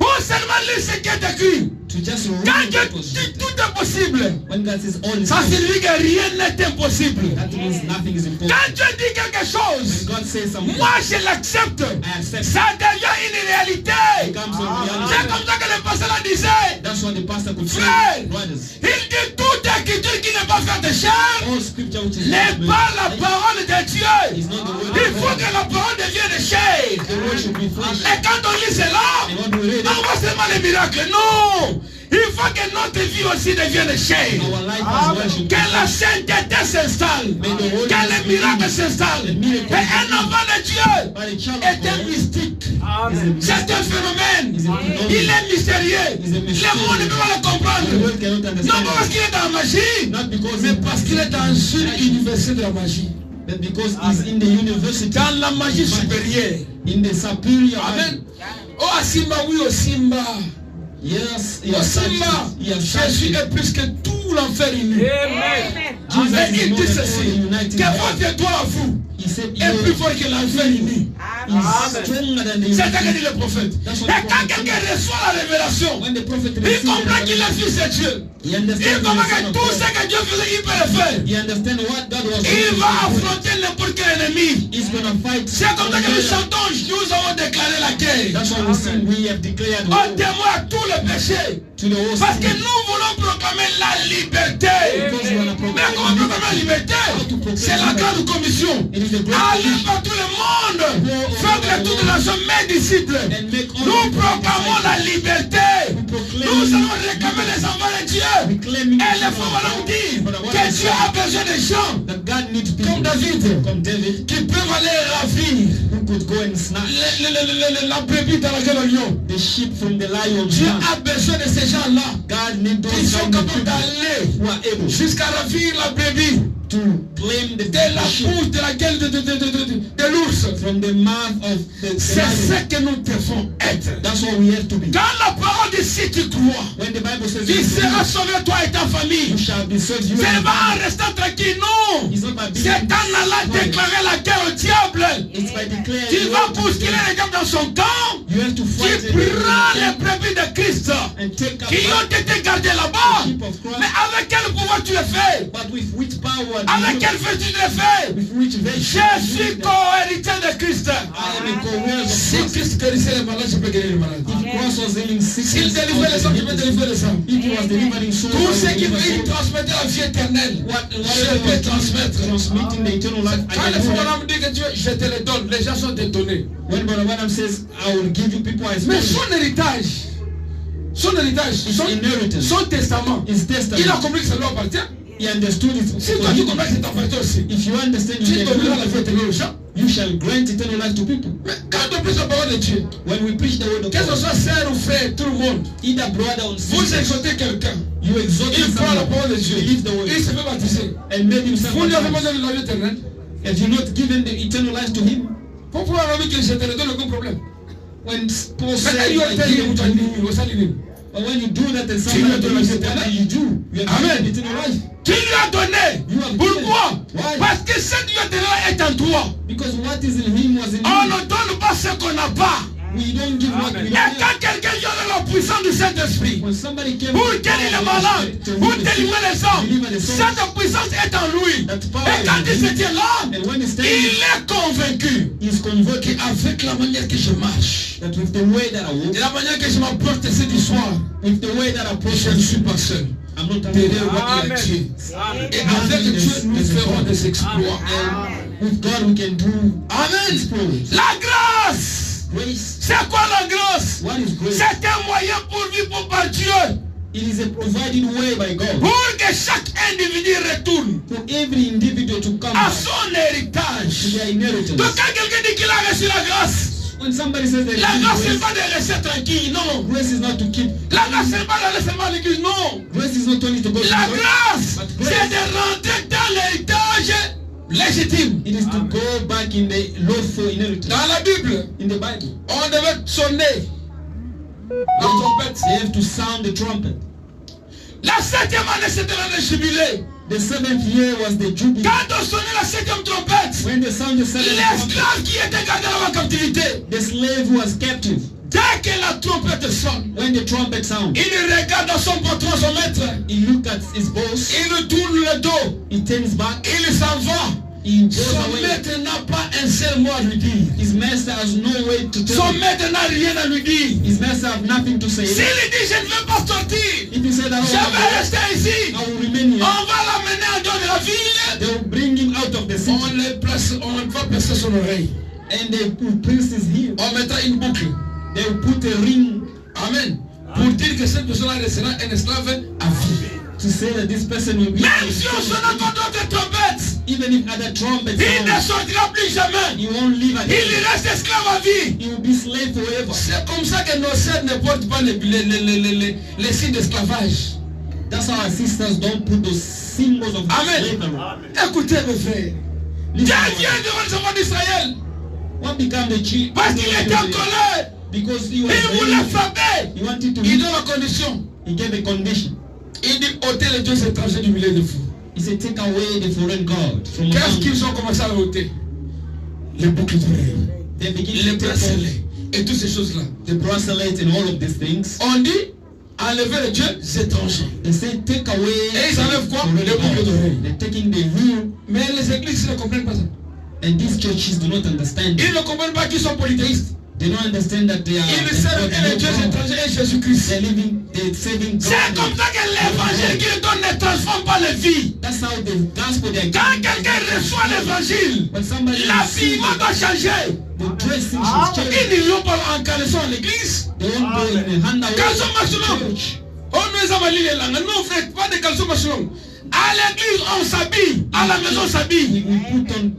Pour seulement lire ce qui est écrit. To just Quand read Dieu what was dit written. tout est possible, When God says all is ça possible, signifie que rien n'est impossible. that means nothing is impossible. Quand Dieu dit quelque When chose, God says something, moi je l'accepte. I accept. Ça devient une réalité. It becomes a C'est reality. comme ça que le pasteur la disait. That's what the pastor could say. Frère, Brothers, il dit toute écriture qui n'est pas faite de chair all scripture which is n'est not pas la made parole de is Dieu. not the word Il of faut God. que la parole devienne de chair. The word should be flesh. Et quand on lit cela, And when we read on it, voit seulement les miracles. Non! Il faut que notre vie aussi devienne de chair. our life as well should be Que la flesh. sainteté s'installe. Que les miracles s'installent. Et un enfant de Dieu But a child est un of God mystique. is a C'est un phénomène. Is a phenomenon. Il est mystérieux. Is a mystery. Le monde ne peut pas le The comprendre. world cannot Non understand pas parce it. qu'il est dans la magie, Not because mais parce qu'il est dans une université de la magie. but because he's in the university, Dans la magie supérieure. in the superior. Amen. Oh Simba, oui, oh Simba. Yes, Simba, Jésus est plus que tout l'enfer uni. Jesus Mais is il more dit than ceci, all united que heaven. votre toi à vous He said, est plus "You fort que l'enfer uni. is stronger than the C'est ce que dit le prophète. That's Et what the quand prophet quelqu'un said. reçoit la révélation, When the prophet il received comprend the qu'il est revelation, fils de Dieu. he Il understands comprend the que Son of tout God. ce que Dieu faisait, il peut le faire. He understands what God was Il doing. va affronter n'importe quel ennemi. He's gonna fight. C'est comme ça que nous chantons, nous avons déclaré la guerre. That's why we sing, we have declared On war témoigne à tout le péché. to the whole Parce que city. nous voulons proclamer la liberté. Because we wanna Mais comment proclaim proclamer la liberté? C'est la grande commission. It is the great Allez par tout le monde. Faites que toutes les nations mes disciples. and make all Nous the proclamons la disciples. liberté. We proclaim Nous allons réclamer les enfants de Dieu. reclaiming Et the les Son femmes of allons God. dire But what que I Dieu say, a besoin de gens that God needs people comme David comme David qui peuvent aller ravir who could go and snatch la brebis dans laquelle on lion. the sheep from the lion's Dieu mouth. a besoin de ces gens-là God needs qui those sont kind of capables people d'aller who are able jusqu'à ravir la brebis to claim the de la sheep bouche de laquelle de l'ours. from the mouth of the C'est ce lion. que nous devons être. That's what we have to be. Quand la parole dit si tu crois, When the Bible says tu you seras sauvé toi et ta family. you shall be saved, you C'est and pas en your restant tranquille, non. It's not by being C'est en allant déclarer la guerre au diable. It's by declaring Tu you vas have to bousculer be- les diables dans son camp. You have to Tu fight the prends devil les brebis de Christ and take up qui ont back été gardées là-bas. the sheep of Christ. Mais avec quel pouvoir tu le fais? But with which power do Avec you- quelle vertu tu le fais? with which virtue Je do you suis do that? co-héritier de Christ. I am a co-heir of Si Christ. Christ guérissait les malades, je peux guérir les malades. If Christ was healing S'il sickness, délivrait les hommes, je peux délivrer les hommes. if he was delivering souls, Tout I ce will qui deliver veut souls. transmettre la vie éternelle, je Whatever peux transmettre. transmitting the eternal life, I Quand can les do femmes that. me disent que Dieu, je te les donne, les gens sont détonnés. When Brother Adam says, I will give you people as Mais well, son héritage, inheritance, son testament, his il a testament, compris que ça lui appartient. he understood it. Si toi tu comprends que c'est appartient aussi, If you understand, tu you donneras la can vie éternelle aux gens. you shall grant eternal life to people. Mais quand on prêche la parole de Dieu, When we preach the word of que ce God, soit sœur ou frère, tout le monde, either brother or vous sister, exhortez quelqu'un, you exalt il croit la someone, parole de Dieu, believe the word, il se fait baptiser. and made himself Vous lui avez baptized. demandé la vie éternelle. Have you not given the eternal life to him? Pour pouvoir avoir que je te le donne aucun problème. When Paul Mais said, quand il y a I tel give ou it to you, tel, au salut, but when you do that and Tu somebody lui as donné does la vie it, what éternelle. do you do? You have Amen. given eternal life. tu lui as donné. You have Pourquoi? given. Why? Parce que cette vie éternelle est en toi. Because what is in him was in On you. ne donne pas ce qu'on n'a pas. We don't give what we Et don't have. quand quelqu'un vient de la puissance du Saint-Esprit, When somebody came pour with guérir les power, malades, to pour heal the délivrer sick, les hommes, deliver the souls, cette puissance est en lui. that Et power quand is il in se him. tient là, And when he's il standing, est convaincu he's converted qu'avec la manière que je marche, that with the way that I et walk, la manière que je m'apporte ce soir, with the way that I approach je ne suis pas seul. I'm not Derrière alone. moi, il y a Dieu. Et avec Dieu, nous ferons des exploits. With God we can do Amen. exploits. La grâce. Grace. C'est quoi la grâce? What is grace? C'est un moyen pour vivre par Dieu. It is a provided way by God Pour que chaque individu retourne for every individual to come à back son to héritage. their Donc inheritance. quand quelqu'un dit qu'il a reçu la grâce, When somebody says that la grâce c'est grace, pas de rester tranquille, non. grace is not to keep. La grâce c'est pas d'aller seulement à l'église, non. Grace is not only to go to La church. grâce But c'est grace, de rentrer dans l'héritage légitime. it is to go back in the lawful inheritance. Dans la Bible, In the Bible, on devait sonner la trompette. they have to sound the trumpet. La 7e année c'était l'année jubilée. The 7th year was the jubilee. Quand on sonnait la 7e trompette, When they sound the 7th trumpet, l'esclave qui était gardé dans la captivité, the slave was captive. dès que la trompette sonne, When the trumpet sounds, il regarde son patron, son maître, he looked at his boss, il tourne le dos, he turns back, il s'en va. he goes Son away. maître n'a pas un seul mot à lui dire. His master has no way to tell Son him. maître n'a rien à lui dire. His master has nothing to say. S'il lui dit je ne veux pas sortir, If he said, I je vais rester ici, will remain here, on va l'amener en dehors de la ville. they will bring him out of the city. On va placer son oreille. And they will place his heel. On mettra une boucle. They will put a ring Amen. Pour dire que cette personne-là restera un esclave à vie. to say that this person will be. Même si on sonne encore d'autres trompettes, Even if other trumpets il ne sound, sortira plus jamais. he won't live Il again. reste esclave à vie. He will be slave forever. C'est comme ça que nos sœurs ne portent pas les signes d'esclavage. That's how our sisters don't put those symbols of Amen. slavery. Écoutez mes frères. Dieu Listen, vient devant les enfants d'Israël what became the chief? parce qu'il était en colère. Because he was Il voulait ready. frapper. He wanted to Il hit. donne la condition. He gave a condition. Il dit ôtez les dieux étrangers du milieu de vous. He said, take away the foreign god from Qu'est-ce among you. qu'ils ont commencé à ôter? Les boucles d'oreilles, They begin les to take bracelets et toutes ces choses-là. the bracelets and all of these things. On dit enlever les dieux étrangers. They say, take away Et ils enlèvent quoi? foreign Les boucles gods. d'oreilles. They're taking the heel. Mais les églises ne comprennent pas ça. And these churches do not understand. Ils ne comprennent pas qu'ils sont polythéistes. They don't understand that they are Ils servent les dieux étrangers et Jésus-Christ. they're saving C'est God. comme ça que l'évangile qui donne ne transforme pas les vies. That's how the gospel they are Quand giving. quelqu'un reçoit l'évangile, When somebody l'habillement receives doit changer. the dressing should change. Ils n'iront pas en caleçon à l'église. They won't go in a handaway Caleçon machelon. church. On nous a malé les langues. Non, frère, pas de caleçon machelon. À l'église, on s'habille. À la maison, on s'habille. We put on.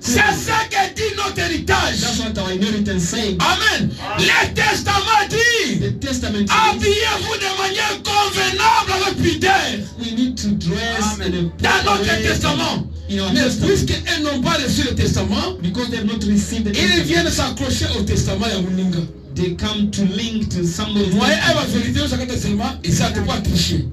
C'est ça que dit notre héritage. That's what our inheritance saying. Amen. Le testament dit, The testament says habillez-vous de manière convenable avec pudeur. we need to dress in a Dans notre proper way testament. in our Mais testament. puisqu'ils n'ont pas reçu le testament, Because they have not received the ils testament, viennent s'accrocher au testament et à Mouninga. they come to link to somebody's Moi, elle va testament. vérifier chaque testament et ça ne peut pas tricher.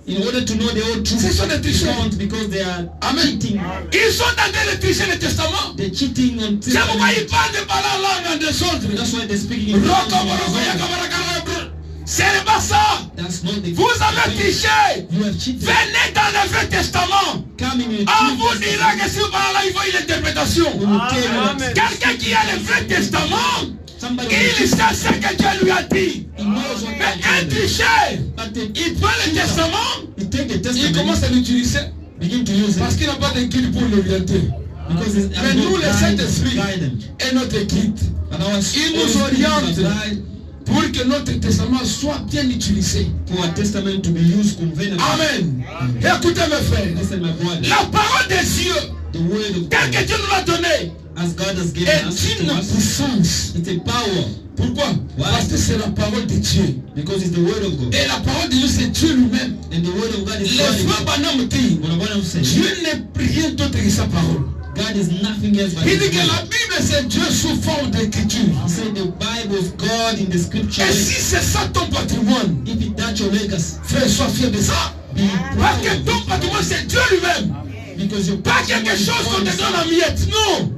In order to know the old truth, Ce sont des they tricheurs. can't because they are Amen. cheating. Ils sont en train de tricher le testament. They're cheating on C'est pourquoi testament. ils parlent de parler en langue en désordre. That's why they're speaking in tongues. Ce n'est pas ça. That's not the Vous avez triché. You have cheated. Venez dans le vrai testament. Come in a On true vous testament. dira que si vous parlez là, il faut une interprétation. We will tell you that Quelqu'un qui a le vrai testament, somebody il sait ce que Dieu lui a dit. he knows what Mais un God told them. tricheur, But the il prend le testament, he take the il testament, commence à l'utiliser begin to use parce it qu'il n'a pas de guide pour l'orienter. because it's Mais nous, le Saint-Esprit, guide them. est notre guide But our Il nous Holy Spirit oriente. must guide pour que notre testament soit bien utilisé. for our testament to be used conveniently. Amen. Écoutez mes frères, Listen, my brother, la parole de Dieu, the word of tel que God, Dieu nous l'a donné, as God has given est us une to us, puissance. it's a power Pourquoi? Why? Parce que c'est la parole de Dieu. because it's the word of God. Et la parole de Dieu, c'est Dieu lui-même. And the word of God is Les God frères himself. Branham dit, What I want to say, Dieu n'est rien d'autre que sa parole. God is nothing else but Il his dit que word. la Bible, c'est Dieu sous forme d'écriture. He said the Bible is God in the scripture. Et si c'est ça ton patrimoine, If it that your legacy, frère, sois fier de ça. be Parce proud que of ton it. patrimoine, c'est Dieu lui-même. Because your Pas quelque patrimoine is chose qu'on God te donne himself. en miettes, non.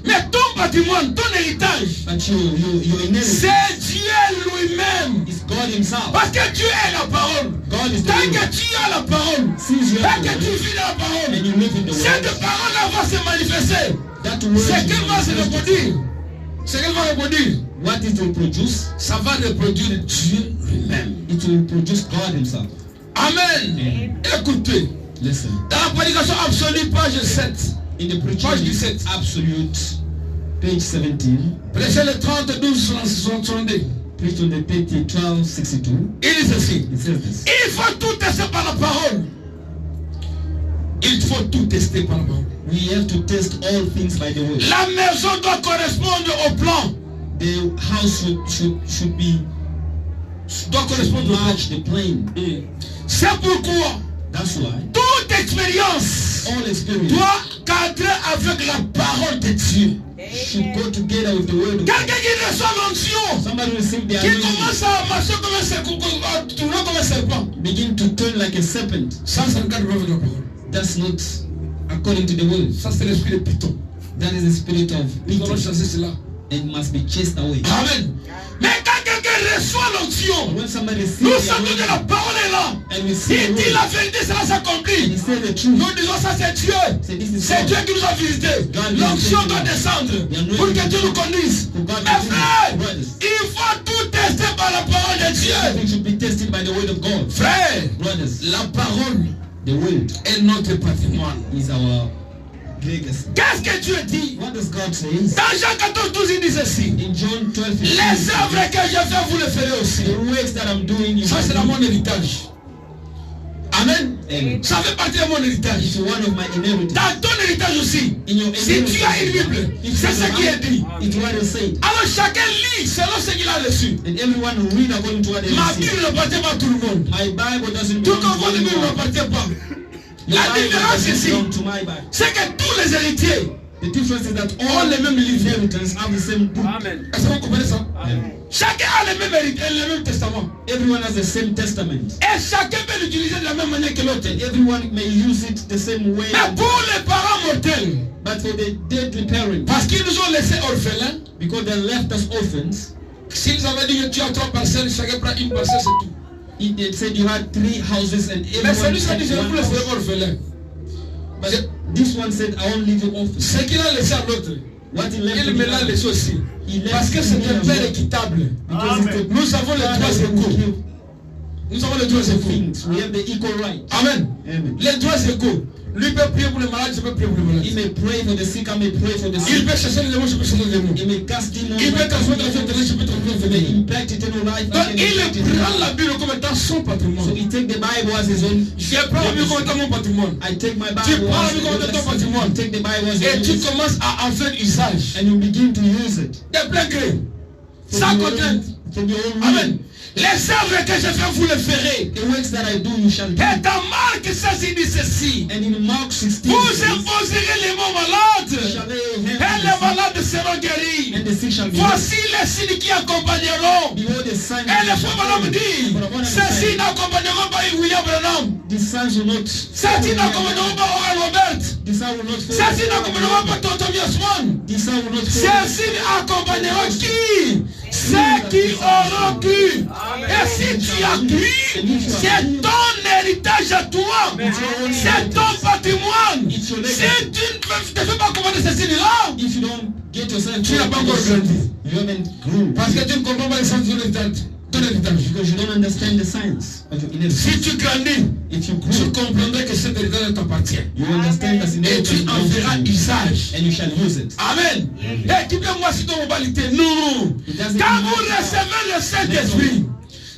Mais ton patrimoine, ton héritage, But your inheritance c'est Dieu lui-même. is God himself. Parce que Dieu est la parole. God is the Tant word. que tu as la parole, Since you tant have the que tu word vis dans la and parole, you live in the cette word, parole-là va se manifester. that word C'est is qu'elle va se manifested. reproduire. C'est qu'elle va reproduire. What it will produce, Ça va reproduire Dieu lui-même. it will produce God himself. Amen. Écoutez, Listen. dans la prédication absolue, page 7, In the Page preaching 17. absolute, page 17, prêchez le 30, 12, 62. preached on the page 1262, Il dit ceci. it says this. Il faut tout tester par la parole. Il faut tout tester par la parole. We have to test all things by the word. La maison doit correspondre au plan. The house should be Doit correspondre au plan. match the plane. C'est pourquoi That's why toute expérience all experience doit cadrer avec la parole de Dieu. should go together with the word of God. Quelqu'un qui reçoit l'onction, Somebody receive the qui anointing, commence à marcher comme un serpent, tourner comme un serpent. begin to turn like a serpent. Ça ne regarde pas avec la parole. That's not according to the word. Ça, c'est l'esprit de Python. That is the spirit of Nous allons pity. chasser cela. It must be chased away. Amen. Mais quand quelqu'un reçoit l'onction, When somebody receives nous the savons que la anointing parole est là. and we see the Il dit word la vérité, cela and he s'accomplit. says the truth, Nous disons ça, c'est Dieu. say this is C'est God. Dieu qui nous a visités. L'onction doit descendre pour que Dieu nous conduise. For God Mes to frères, brothers. il faut tout tester par la parole de Dieu. Everything should be tested by the word of God. Frère, Brothers, la parole the word est notre patrimoine. is our legacy. Qu'est-ce que Dieu dit? What does God say? Dans Jean 14, 12, il dit ceci. In John 12, Les œuvres que je fais, vous les ferez aussi. the works that I'm doing, you Ça, must c'est do. mon héritage. Amen. Amen. Ça fait partie de mon héritage. It's one of my inheritance. Dans ton héritage aussi. In your Si tu as une Bible, c'est ce qui est dit. It's what is said. Alors chacun lit selon ce qu'il a reçu. And everyone will read according to what they Ma receive. Bible n'appartient pas à tout le monde. My Bible doesn't Tout belong comme to votre Bible anyone. n'appartient pas. Your La Bible différence doesn't ici, belong to my Bible. c'est que tous les héritiers, The difference is that ont all les mêmes livres. inheritance have the same book. Amen. Est-ce que vous comprenez ça? Amen. Chacun a le même héritage, le même testament. Everyone has the same testament. Et chacun peut l'utiliser de la même manière que l'autre. And everyone may use it the same way. Mais pour les parents mortels, But for the deadly parents, parce qu'ils nous ont laissés orphelins, because they left us orphans, s'ils avaient dit que tu as 3 parcelles, chacun prend une parcelle, c'est tout. they said you had 3 houses and Mais everyone celui-ci a dit, je had ne one vous laisserai house. pas orphelin. But this one said, I won't leave you orphans. Ce qu'il a laissé à l'autre, What he left il me l'a laissé aussi. Parce que c'est un père équitable. Because it's the Nous avons les droits égaux. Nous avons les droits égaux. things. We have the equal right. Amen. Amen. Les droits égaux. Lui peut prier pour les malades, je peux prier pour les He malades. may pray for the sick, I may pray for the Il sick. peut chasser les démons, je peux chasser les démons. He may cast demons. Il I peut may transmettre la vie éternelle, je peux transmettre la He may vie. impact eternal life. Donc I can il impact eternal prend life. la Bible comme étant son So patrimoine. he take the Bible as his own. Je prends la Bible comme étant mon patrimoine. I take my Tu Bible prends la as Bible comme étant ton your patrimoine. You take the Bible as Et tu your own. commences à en faire usage. And you begin to use it. De plein gré. From Sans your contrainte. own- From your own Amen. will. Les œuvres que je fais, vous les ferez. The works that I do, you shall do. Et dans Marc 16, il dit ceci. And in Mark 16, Vous it says, imposerez les mots malades. shall lay your Et hands les on the malades seront guéris. sick, and the sick shall be healed. Voici les signes qui accompagneront. Behold, the signs Et les shall frères Branham follow. dit, But upon ces the signes sign, n'accompagneront pas William Branham. these signs will not. Ces signes n'accompagneront pas Oral Robert. These signs will not Ces signes n'accompagneront pas Tonton Miasman. These signs will not Ces follow. signes accompagneront qui? Ceux qui auront cru. Et si tu as cru, c'est ton héritage à toi. C'est ton patrimoine. Si tu ne te fais pas comprendre ces signes-là, If you don't get yourself, tu n'as pas encore grandi. you haven't grown. Parce que tu ne comprends pas les sens de ton héritage. Because you don't understand the science of your inheritance. Si tu grandis, If you tu grow, comprendrais que cet héritage t'appartient. you understand that Et tu inheritance en belongs feras to you, usage. and you shall use it. Amen. Et tu peux moi si ton moralité. Non. It doesn't Quand vous matter. recevez le Saint-Esprit,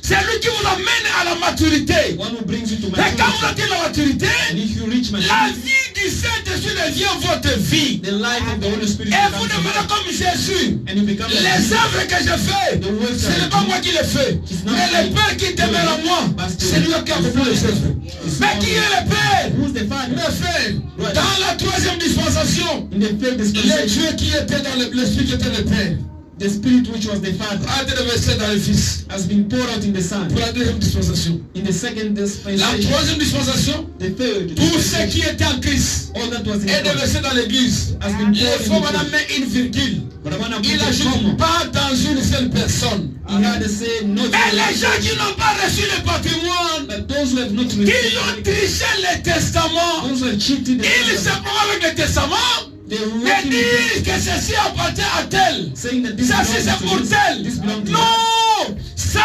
c'est lui qui vous amène à la maturité. One who brings you to Et quand vous maturity. atteignez la maturité, And if you reach la maturity, vie du Saint-Esprit devient votre vie. the life of the Holy Spirit Et vous becomes your devenez life. comme Jésus. And you become like Les Jesus. œuvres que je fais, ce n'est pas moi qui les fais. Mais le Père qui demeure en moi, c'est lui qui a accompli les œuvres. Mais qui est le Père? Who's the Father? Le Père. Dans la 3e dispensation, In the third le dispensation, Dieu qui était dans l'Esprit qui était le Père, the Spirit which was the Father a été versé dans le Fils. has been poured out in the Son. Pour la 2e dispensation. In the second La dispensation, 3e dispensation, the third pour ceux dispensation, qui étaient en Christ, all that was in est Christ versé dans l'Église. has been Il poured faut in maintenant the mettre une virgule. But I want to Il put a n'ajoute comma. pas dans une seule personne. He had to say not Mais les gens qui n'ont pas reçu le patrimoine, but those who have not qui received, ont triché le testament, those who have cheated the ils se Father, prennent avec le testament they et working with disent que ceci appartient à tel. saying that this Ça belongs c'est pour to this, tel. this belongs to that. Non, ça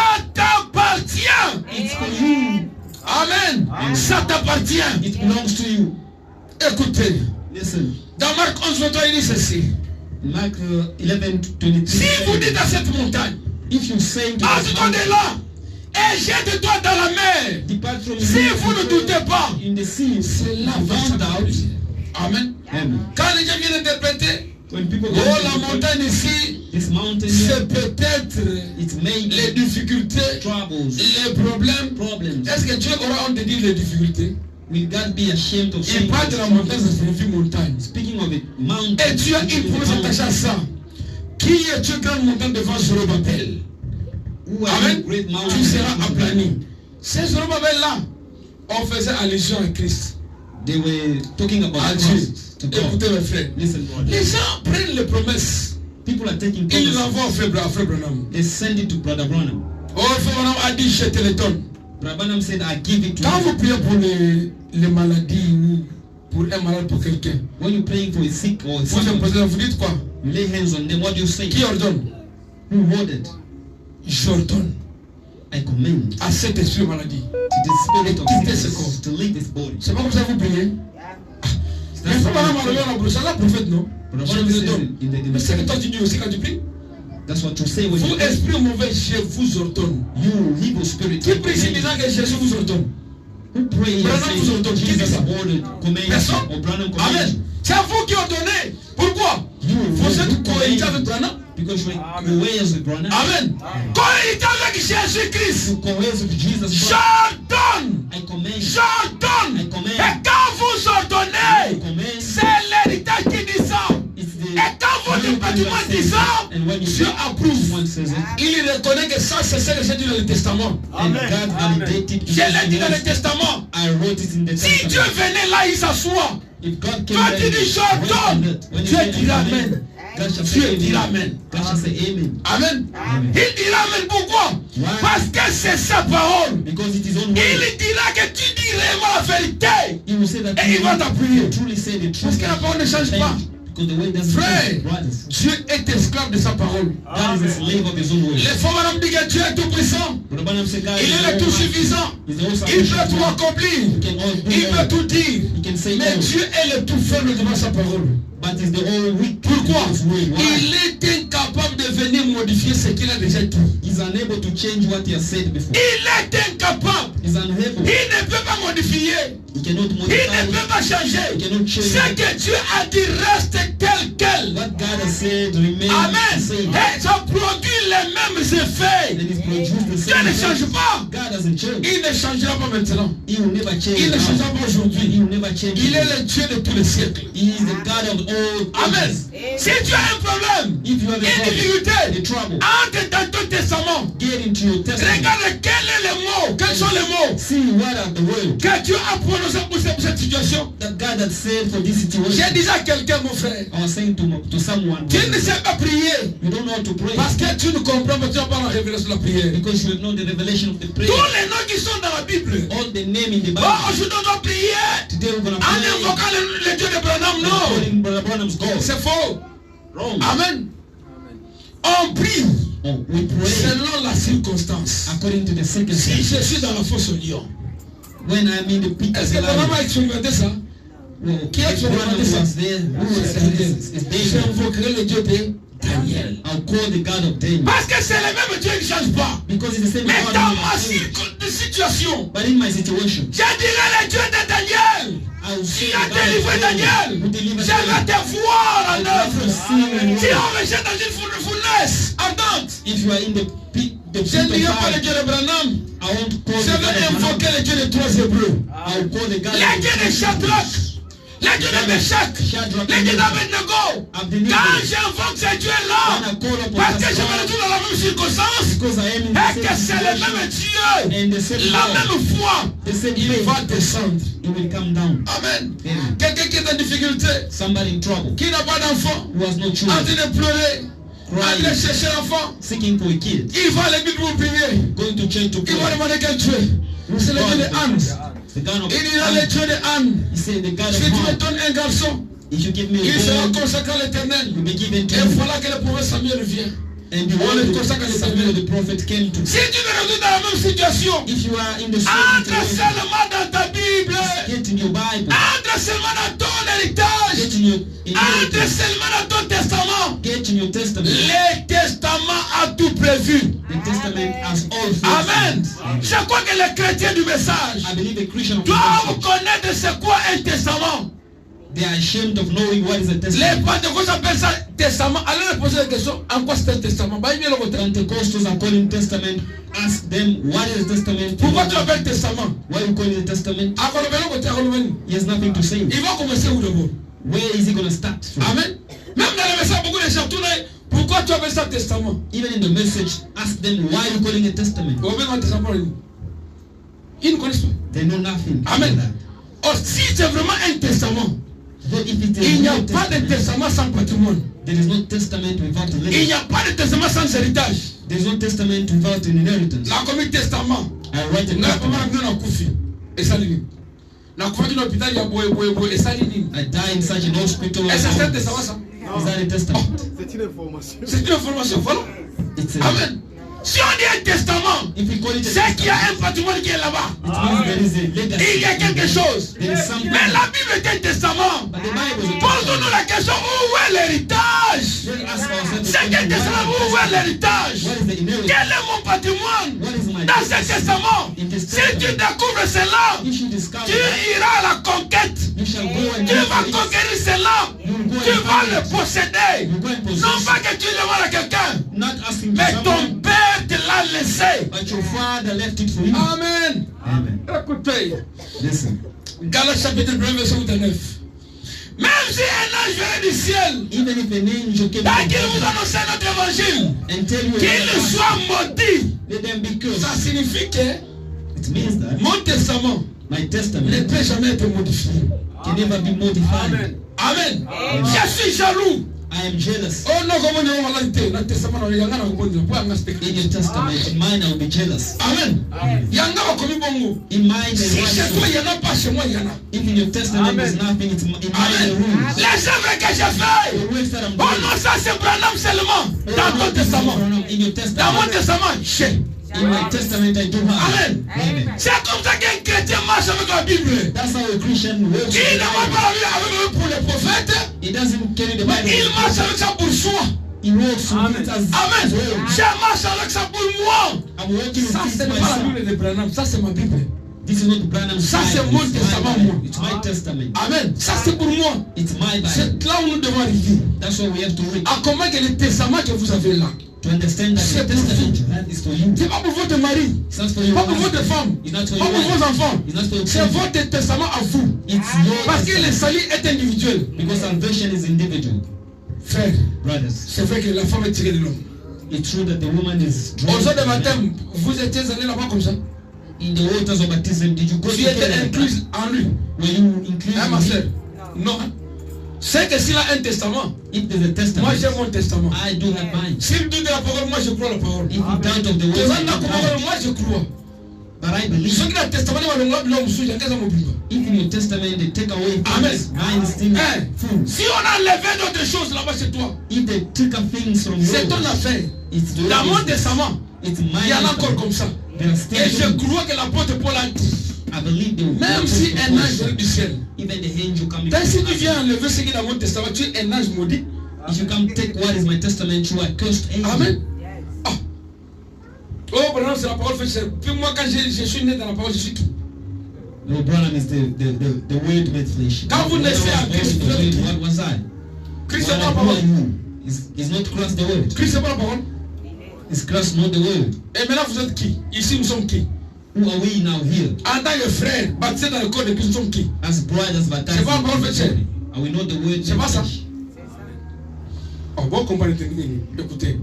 t'appartient. It's for you. Amen. Ça t'appartient. It belongs to you. Écoutez, Listen, dans Marc 11, 23, il dit ceci. Mark 11:23. Si vous dites à cette montagne, If you say to entre-toi de là et jette-toi dans la mer. depart from Si here, vous ne doutez pas, in the sea, c'est là found out. Amen. Amen. Quand les gens viennent interpréter, When people oh go to la the montagne ici, this mountain here, c'est peut-être it may les be difficultés, troubles, les problèmes. problems. Est-ce que Dieu aura honte de dire les difficultés? Will God be ashamed of Il saying parle de la montagne, ça signifie montagne. Speaking of it, mountain. Et Dieu a une promesse attachée à ça. Qui est une grande montagne devant Zorobabel? Who are Amen. you, great mountain? Tu seras aplani. Ces Zorobabel-là, on faisait allusion à Christ, They were talking about à Dieu. Christ to God. Écoutez mes frères. Listen, brother. Les gens prennent les promesses. People are taking Ils promises. l'envoient à frère Branham. They send it to Brother Branham. Oh, frère Branham a dit je te le donne. Brother Branham said, I give it to Quand you. vous priez pour les maladies ou pour un malade pour quelqu'un, When you're praying for a sick or vous someone, imposez, vous dites quoi? you lay hands on them. What do you say? Qui ordonne? Who ordered? J'ordonne I command à cet esprit de maladie. to the spirit of Quittez ce sickness to leave this body. C'est pas comme ça que vous priez. Mais frère Branham a levé la bouche. C'est la prophète, non? Brother Je Branham vous le says donne. it in Mais c'est que the toi tu dis aussi quand tu pries. That's what you say when you Vous, pray. esprit mauvais, je vous ordonne. You evil spirit. Qui I prie ici command disant que Jésus vous ordonne? Who pray and Branham vous say ordonne. Qui Jesus dit ça? ordered, command, Personne? or Branham command? Amen. C'est vous qui ordonnez. Pourquoi? You Vous êtes command cohérent avec Branham. because you're coerced with Branham. Amen. Cohérent avec Jésus-Christ. You coerced with Jesus Christ. J'ordonne. I command. J'ordonne. I command. Et quand vous ordonnez, I command. c'est l'héritage qui dit ça. ouvre le bâtiment disant, Dieu approuve. One says it. Il reconnaît que ça, c'est ce que j'ai dit dans le testament. And God validated Je l'ai dit dans le testament. I wrote it in the Si Dieu testament. venait là, il s'assoit. If God came Toi, there, tu dis, je donne. when Dieu you dira Amen. God shall Dieu say dira amen. Amen. God shall say amen. Amen. Amen. Il dira Amen. Pourquoi? Why? Parce que c'est sa parole. Because it is on Il word. dira que tu dis réellement la vérité. He will say that Et il va t'appuyer. truly say the truth. Parce que la parole ne change pas. Because the way doesn't Frère, change. Brothers, Dieu est esclave de sa parole. God is a slave of his own word. Les femmes madame dit que Dieu est tout puissant. But the Bible says God Il is est the le tout Almighty. suffisant. He's the all Il sufficient peut tout one. accomplir. He can all do Il all. peut tout dire. He can say Mais all. Dieu est le tout faible devant sa parole. But he's the all weak. Pourquoi? His word. Why? Il est incapable de venir modifier ce qu'il a déjà dit. He's unable to change what he has said before. Il est incapable. He's unable. Il ne peut pas modifier. He cannot Il modify ne peut it. pas He changer. cannot change Ce it. que Dieu a dit reste tel quel. What God has said remains Amen. the same. Et ça produit les mêmes effets. And he's produced the Dieu same ne effect. change pas. God doesn't change. Il ne changera pas maintenant. He will never change. Il ne now. changera pas He aujourd'hui. will never change. Il est le Dieu de tous les siècles. He is the God of all Amen. ages. Si tu as un problème, If you have une a problem, difficulté, the trouble, entre dans ton testament. get into your testament. Regarde quel est le mot, quels sont les mots See what are the words que Dieu a prononcé pour cette situation. that God had said for this J'ai situation. dit à quelqu'un, mon frère, I was saying to someone, tu ne sais pas prier you don't know how to pray parce que tu ne comprends pas, tu n'as pas la révélation de la prière. because you don't know the revelation of the prayer. Tous les noms qui sont dans la Bible. All the name in the Bible. Oh, aujourd'hui on doit prier Today we're gonna en pray. invoquant le Dieu de Branham. Non, Calling Brother Branham's God. c'est faux. Wrong. Amen. On prie Oh, we pray selon la circonstance. according to the Si circumstances. je suis dans la fosse au lion, When I'm in the pit of est-ce the que Branham lion, a expérimenté ça? Qui a expérimenté ça? was there. Who was there? It's David. J'invoquerai le Dieu de Daniel. I'll call the God of Daniel. Parce que c'est le même Dieu qui ne change pas. Because it's the same Mais God. dans who ma has changed. situation, But in my situation, je dirai le Dieu de Daniel. I will say Qui a délivré Daniel. who delivered Je vais Daniel. te voir en œuvre. Si If on me jette dans une fournaise ardente, you are in the pit je of ne dirai pas le fire, Dieu de Branham. I won't call Je the God vais of invoquer Branham. le Dieu de trois Hébreux. I will call the God Le Dieu de of Shadrach. Le Dieu de Meshach. Le Dieu d'Abednego. Quand j'invoque ce When Dieu-là, I call upon parce que that je me God, retrouve dans la même circonstance, because I am in et the que same c'est le situation même Dieu, and the same la God, même foi, the same il faith, va descendre. it will come down. Amen. Amen. Quelqu'un qui est en difficulté, Somebody in trouble qui n'a pas d'enfant, who has no en children, train de pleurer, en train de crying, chercher l'enfant, seeking for a kid, il va à l'église pour prier. going to church to Il va pray. demander quel Dieu. C'est le Dieu de Anne. The God of Il dira le Dieu de Anne. He said, the God Si of tu me God, donnes un garçon, if you give me il sera a boy, consacré à l'éternel. will be given to Et you. voilà que le prophète Samuel vient. And the On word le of consacre à Samuel l'éternel. the prophet came to. Si tu me retrouves dans la même situation, If you are in the same entre situation, seulement dans ta Bible, get in your Bible, entre seulement dans ton héritage, get in your entre inheritance, seulement dans ton testament. get in your testament. Le testament a tout prévu. The testament has all things. Amen. Je crois que les chrétiens du message I believe a Christian of the doivent message, connaître c'est quoi un testament. they are ashamed of knowing what is a Les testament. pentecôtes appellent ça testament. Allez leur poser la question, en quoi c'est un testament? Bah, il vient le côté. Pentecostals are calling testament. Ask them what is a testament. Pourquoi tu l'appelles testament? Why you call it a testament? À Colombe, le côté, à Colombe. He has nothing to say. Il va commencer où d'abord? Where is he going to start from? Amen. Même dans le message, beaucoup de gens tournent. Pourquoi tu appelles ça testament? Even in the message, ask them why you calling it a testament. On va mettre un testament. Ils ne connaissent pas. They know nothing. Amen. about that. Or, si c'est vraiment un testament, So if it is il n'y a no pas de testament, testament sans patrimoine. there is no testament without a Il legacy. n'y a pas de testament sans héritage. There is no testament without an inheritance. La commune testament. I write a Nga testament. pama na kufi. Esalini. Na kufa kino hospitali ya boe esalini. I die in such an hospital. Est-ce que c'est un Is testament ça? that a testament? C'est une information. C'est une information, voilà. It's a, Amen. Si on dit un testament, if we call it a c'est qu'il y a testament, un patrimoine qui est là-bas. it means there is a legacy. Il y a quelque chose. There is something. Mais la Bible est un testament. But the Bible is a Posons-nous testament. la question, où est l'héritage? Let's ask ourselves the C'est quel question, testament? Où est l'héritage? what is the inheritance? Quel est mon patrimoine? What is my Dans ce testament, In this si tu testament, découvres cela, if you discover tu that, iras à la conquête. you shall go and Tu vas do it. conquérir cela. You will go Tu and vas find le it. posséder. You go and Non possess pas it. que tu le demandes à quelqu'un, Not asking to mais ton someone, père te l'a laissé. but your father left it for you. Amen. Amen. Écoutez, Listen. Galates chapitre 1, verset 9. Même si un ange venait du ciel, even if an angel came et qu'il from vous heaven annonce notre évangile, and tell you qu'il soit maudit, let them be cursed, ça signifie que it means that mon testament my ne testament peut jamais être modifié. can never be modified. Amen. Je suis jaloux. I am jealous. Oh non, comment on va l'ajouter? Le testament, il y a un In your testament, in mine I will be jealous. Amen. Il y a un commis bongo. In mine Si there chez toi, is il n'y en a pas, chez moi, il y en a. if in your testament there's nothing, it's in mine Amen. the rules. Les œuvres que j'ai faites. The works that I'm Oh doing. non, ça c'est Branham seulement. Dans ton testament. In your Dans mon testament. testament, j'ai. In my testament I do have. Amen. Amen. C'est comme ça qu'un chrétien marche avec la Bible. That's how a Christian works. Il n'a pas la Bible avec eux pour les prophètes, He doesn't carry the mais Bible. il marche avec ça pour soi. He walks with it as Amen. well. Je marche avec ça pour moi. I'm walking Ça, with ce it n'est pas la myself. Bible de Branham, ça c'est ma Bible. This is not Branham's Ça, c'est Bible. mon It's my testament, Bible. moi. It's my testament. Amen. Ça c'est pour moi. It's my Bible. C'est là où nous devons arriver. That's what we have to read. À comment que le testament que vous avez là, To understand that C'est the pour testament vous. you have is for you. c'est pas pour votre mari, It's not for your pas pour husband. votre femme, It's not for pas your pour vos wife. enfants. It's not for your C'est children. votre testament à vous. It's your Parce que le testament. salut est individuel. Because salvation is individual. Frère, Brothers, c'est vrai que la femme est tirée de l'homme. it's true that the woman is Aux drawn heures de to the man. baptême, vous étiez allé là-bas comme ça. In the waters of baptism, did you go Tu together étais like that? inclus en lui. Were you included Hein, ma in soeur? him? Non. C'est que s'il a un testament, If there's a testament, moi j'ai mon testament. I do have mine. S'il doute de la parole, moi je crois la parole. If you doubt of the Les word, gens I n'ont don't pas doubt. moi je crois. But I believe. Ceux qui ont le testament, ils vont l'homme sous, j'ai qu'à mon bimba. If in your testament they take away Amen. things, mine is still Hein? full. Si on a enlevé d'autres choses là-bas chez toi, If they took up things from c'est ton yours, affaire. it's the Dans mon testament, it's il y en a mine. encore comme ça. There are still Et je things. crois que l'apôtre Paul a dit, I believe they will même si un ange vient du ciel, even the angel coming. donc si tu viens enlever ce qui est dans mon testament, tu es un ange maudit. If you come take what is my testament, you are cursed angel. Amen. Ah. Oh, Branham, c'est la parole fait cher. Puis moi, quand je suis né dans la parole, je suis tout. No, Branham is the word made flesh. Quand vous When I naissez was en born Christ, in the vous êtes word, what was I? Christ, c'est What pas la who are parole. you? Is not Christ the word? Christ, c'est pas la parole. Is Christ not the word? Et maintenant, vous êtes qui? Ici, nous sommes qui? Who are we now here? En tant que frères, baptisés dans le corps de Christ, nous sommes qui? As brothers baptized C'est pas in parole the faite. body. Are we not the word C'est made pas ça. flesh? Oh, bon, combat de technique. Écoutez.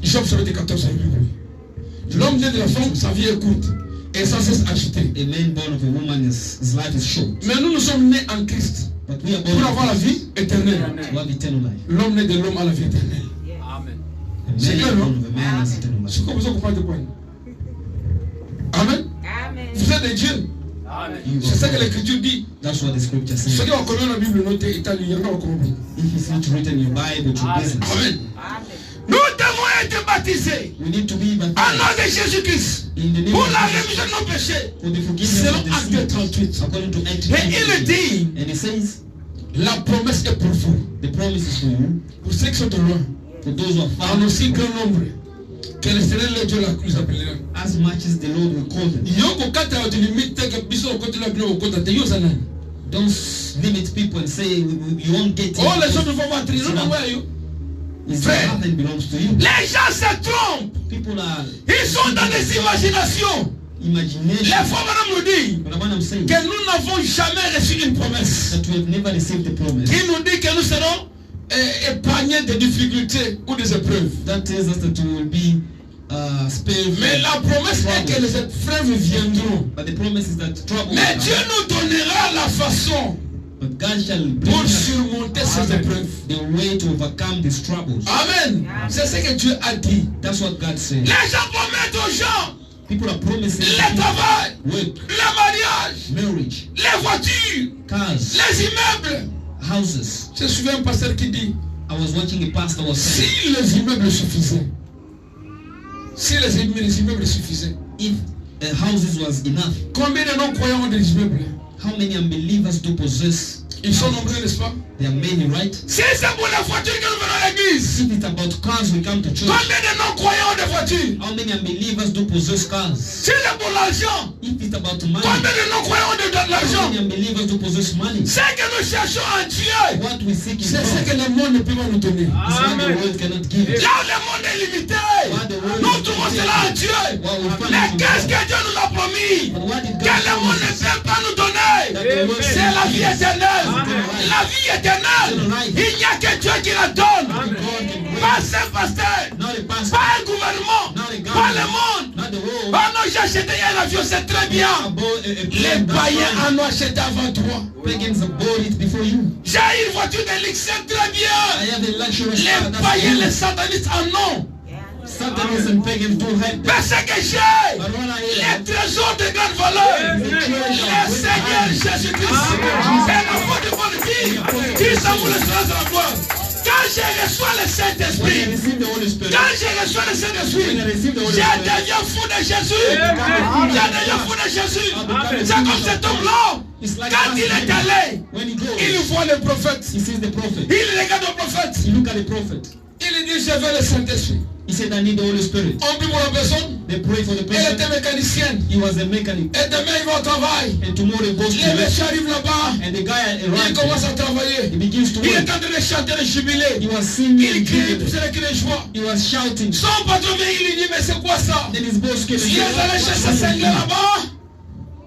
Job chapitre 14, ça y est. L'homme né de la femme, sa vie est courte et sans cesse agitée. A man born of a woman, his life is short. Mais nous sommes nés en Christ But we are pour born avoir la of vie éternelle. to have eternal life. L'homme né de l'homme a la vie éternelle. A C'est man clair, born non? of a man has eternal life. C'est comme ça qu'on parle de quoi? Amen. Vous êtes des dieux. You C'est ça are que God. l'Écriture dit. That's what the scripture Ceux says. qui ont connu la Bible notée, italien, on va comprendre. If it's not written in your Bible, it's your business. Amen. Nous devons être baptisés We need to be au baptized nom de Jésus-Christ in the name pour of la Jesus rémission de nos péchés. for the forgiveness Selon of the Acte sins, 38. according to Acts Et il 28. dit, And it says, la promesse est pour vous. the promise is for you, Pour ceux qui sont de loin, for those who are far, en aussi grand nombre, que le Seigneur le Dieu les appellera. as much as the Lord will call them. Yoko kata de limite que biso au côté de la Bible au côté de Yosana. Don't limit people and say you won't get it. Oh, les gens ne vont pas trier. Non, where are you? It's Frère. nothing belongs to you. Les gens se trompent. People are Ils sont dans des imaginations. imagination. Les fois, madame nous dit But what I'm saying que nous n'avons jamais reçu une promesse. that we have never received the promise. Il nous dit que nous serons épargnés des difficultés ou des épreuves. That tells us that we will be spared. Mais la promesse est que les épreuves viendront. But the promise is that trouble will Mais come. Dieu nous donnera la façon But God shall bring pour us surmonter ces épreuves. the way to overcome these troubles. Amen. C'est ce que Dieu a dit. That's what God said. Les gens promettent aux gens People are promising le travail, work, le mariage, marriage, les voitures, cars, les immeubles. houses. Je me souviens un pasteur qui dit, I was watching a pastor was saying, si les immeubles suffisaient, si les immeubles suffisaient, if houses was enough, combien de non-croyants ont des immeubles? how many unbelievers do possess? Ils sont nombreux, n'est-ce pas? There are many, right? Si c'est pour les voitures que nous venons à l'église, If it's about cars, we come to church. combien de non-croyants ont des voitures? How many unbelievers do possess cars? Si c'est pour l'argent, If it's about money, combien de non-croyants ont de how l'argent? many unbelievers do possess money? Ce que nous cherchons en Dieu, What we seek is c'est ce God. que le monde ne peut pas nous donner. It's what the world cannot give us. Là où le monde est limité, nous trouvons cela en Dieu. Mais qu'est-ce que Dieu nous a promis? But what did Que God le monde ne promise? peut pas nous donner. That the world C'est la vie éternelle. La vie éternelle, il n'y a que Dieu qui la donne. Pas un pasteur, pas un gouvernement, pas le monde. Oh non, j'ai acheté un avion, c'est très bien. Les païens en ont acheté avant toi. J'ai une voiture de luxe, c'est très bien. Les païens, les satanistes en ont. Mais ce que j'ai, les trésors de grande valeur, le Seigneur Jésus-Christ, c'est la foi de bonne vie, qui s'en fout le sens de la gloire. Quand je reçois le Saint-Esprit, je deviens fou de Jésus. C'est comme cet homme-là. Quand il est allé, il voit le prophète. Il regarde le prophète. Il dit, je veux le Saint-Esprit. He said, I need the Holy Spirit. On prie pour la personne. They pray for the Elle person. était mécanicienne. He was a mechanic. Et demain il va au travail. And tomorrow he goes to Les work. messieurs arrivent là-bas. And the guy Il arrived. commence à travailler. He begins to Il work. est en train de chanter, de jubiler. He was singing. Il crie, c'est le cri de joie. He was shouting. Son patron vient, il lui dit, mais c'est quoi ça? Then his boss came and Tu es allé said, chercher ce cinglé là-bas?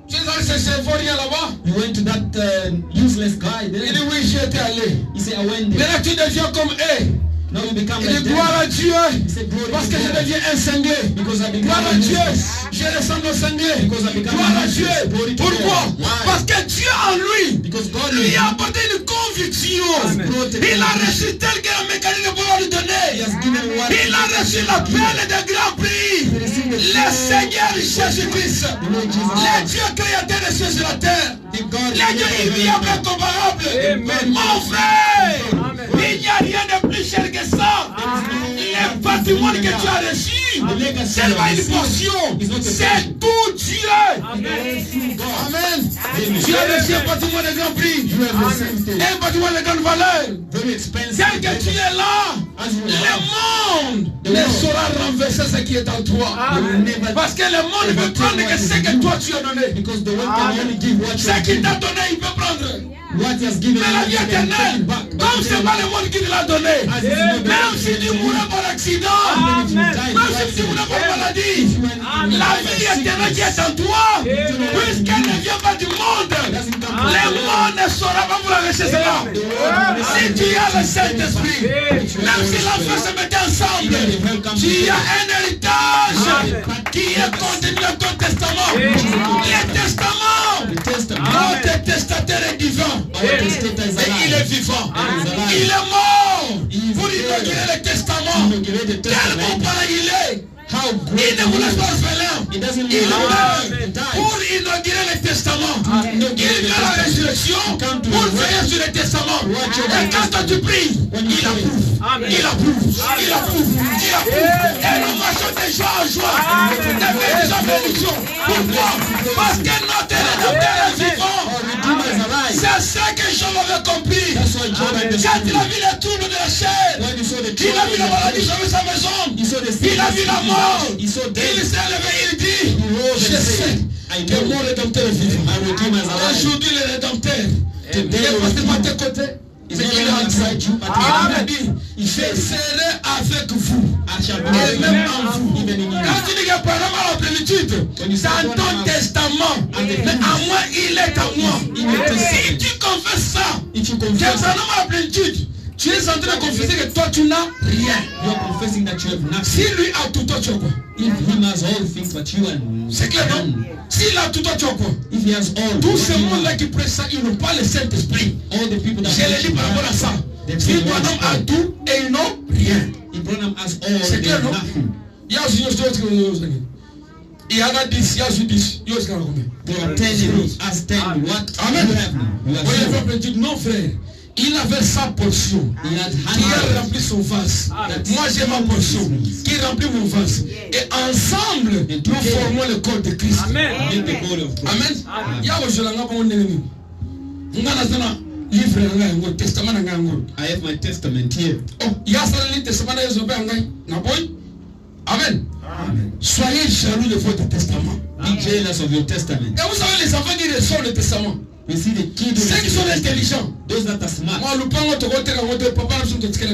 Tu es allé chercher un vaurien là-bas? You went to that useless guy Il there? dit, oui, j'y étais allé. He said, I went there. Maintenant tu deviens comme eux. Now you become Il like dit, gloire à them. Dieu. He said, glory Parce to que je God. deviens un cinglé. Because I become Gloire à a Dieu. useless. Je ressemble au cinglé. Because I become Gloire à useless. Dieu. Glory to Pourquoi? God. Why? Parce que Dieu en lui Because God lui in a him apporté une conviction. Amen. Il a reçu tel que la mécanique ne pourra lui donner. He has given what Il a reçu la peine de grand prix. Le Seigneur Jésus-Christ, le Dieu créateur des cieux et de la terre, the God le Dieu ignoble et incomparable. Mon frère, il n'y a rien de plus cher que ça. Le patrimoine que tu as reçu, c'est pas une portion, c'est tout Dieu. Amen. Tu as reçu un patrimoine de grand prix, You have received it. un patrimoine de grande valeur. Very expensive. Tel que tu es là, le monde ne saura renverser ce qui est en toi. Parce que le monde ne peut prendre que ce que toi tu as donné. Because the one can only give what you Ce have qu'il given. t'a donné, il peut prendre. What he has given Mais la vie you, he can take éternelle, it back. comme c'est pas le monde qui te l'a donné, même si tu mourrais par accident, même si tu mourrais par maladie, la vie éternelle qui est en toi, puisqu'elle ne vient pas du monde, le monde ne saura pas vous la laisser cela. Si tu as le Saint-Esprit, même si l'enfant se mettait ensemble, tu as un héritage qui est contenu dans ton testament. Le testament, notre testateur est divin. Et il est vivant. Il est mort pour inaugurer le testament. Tellement pareil il est. Il ne vous laisse pas orphelin. Il meurt pour inaugurer le testament. Il vient à la résurrection pour veiller sur le testament. Et quand toi tu pries, il approuve. Il approuve. Il approuve. Il approuve. Et nous marchons de joie en joie. De bénédiction en bénédiction. Pourquoi? Parce que notre Rédempteur est vivant. C'est ça que Job avait compris. Quand il a vu les troubles de la chair, il a vu la maladie sur sa maison, il a vu la mort, il s'est levé, il dit, je sais que mon Rédempteur est vivant. Aujourd'hui le Rédempteur, il est passé à tes côtés. Il a dit, je serai avec vous et même en vous. Quand tu dis que par exemple à la plénitude, c'est en ton testament, mais à moi il est à moi. Si tu confesses ça, que par exemple à la plénitude, tu es en train de confesser que toi tu n'as rien. You are confessing that you have nothing. Si lui a tout, toi tu as quoi? If he has all things, but you are C'est clair, non? S'il a tout, toi tu as quoi? If he has all, Tous what ces you mondes-là have? qui prêchent ça, ils n'ont pas le Saint-Esprit. All the people that Je les lis par rapport à ça. Si toi homme a tout et ils n'ont rien. Abraham has all, C'est they clair, have non? nothing. Il y a aussi une chose que il y en a 10, il y a aussi 10. Il y a aussi combien? They are telling me, ask them, what Amen. you have now? You have Voyez, zero. le peuple dit non, frère. Il avait sa portion He had qui a hundreds. rempli son vase. Moi j'ai ma portion qui remplit mon vase. Et ensemble, nous formons le corps de Christ. Make the body of Christ. Amen. Il y a aussi la ngapa ondeni. Ngana sana livre nga ngo testament nga ngo. I have my testament here. Oh, il y a ça le testament de Yesu nga. Na boy. Amen. Soyez jaloux de votre testament. Be jealous of your testament. Et vous savez les enfants qui reçoivent le testament. You see the kids, Ceux qui sont intelligents. those that are smart. Moi, le pan, on te papa, nous sommes tous les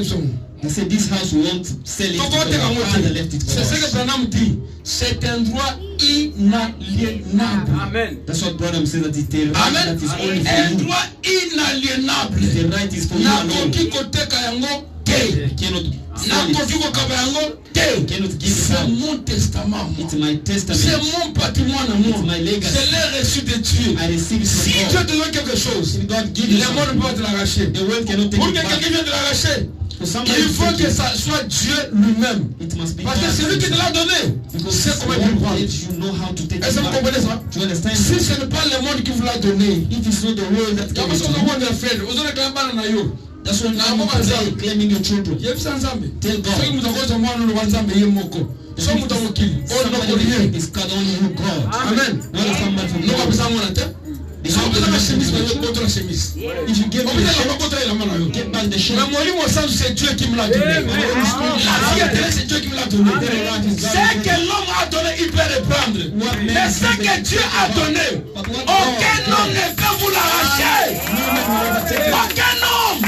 He said this house we won't sell it Donc, because our father left it c'est for ce que us. Branham dit. C'est un droit inaliénable. Amen. That's what Branham says, that it's the right Amen. that is only for Un you. droit inaliénable. The right is for you alone. Nakoki koteka yango te. You cannot sell Nakoki it. kokaba yango You te. cannot give it C'est out. mon testament. It's my C'est testament. mon patrimoine à moi. It's my legacy. Je l'ai reçu de Dieu. I receive it Si from Dieu God. te donne quelque chose, If God gives you le monde ne something, peut pas te l'arracher. the world cannot take Pour it que back. quelqu'un vienne te l'arracher, For somebody il to faut take que it, ça soit Dieu lui-même. it must be Parce que God. c'est lui qui te l'a donné. Because C'est it's comment the il peut le one prendre. that you know how to take Est-ce que it vous back. comprenez ça? Do you understand? Si ce n'est pas le monde qui vous l'a donné, If it's not the world that il y a gave pas it ce to qu'on you, a frère. Vous aurez quand même pas yo. that's what Na I'm mama today, Nzambe. claiming your children. Il y a vu ça ensemble. Tell God. Soki mutu akoza mwana wa Nzambe ye moko. So mutu amokili. Oh no Somebody koliye. is God, only you, God. Amen. Not somebody from No God. kabisa mwana te. The So God kabisa that la is chemise na in yo the contre la chemise. If you give me the Kabisa la shirt, contre la main na yo. get back the shirt. Mais moi au sens c'est Dieu qui me l'a donné. Amen. La vie éternelle c'est Dieu qui me l'a donné. Ce que l'homme a donné, il peut reprendre. Mais ce que Dieu a donné, aucun homme ne peut vous l'arracher. Aucun homme,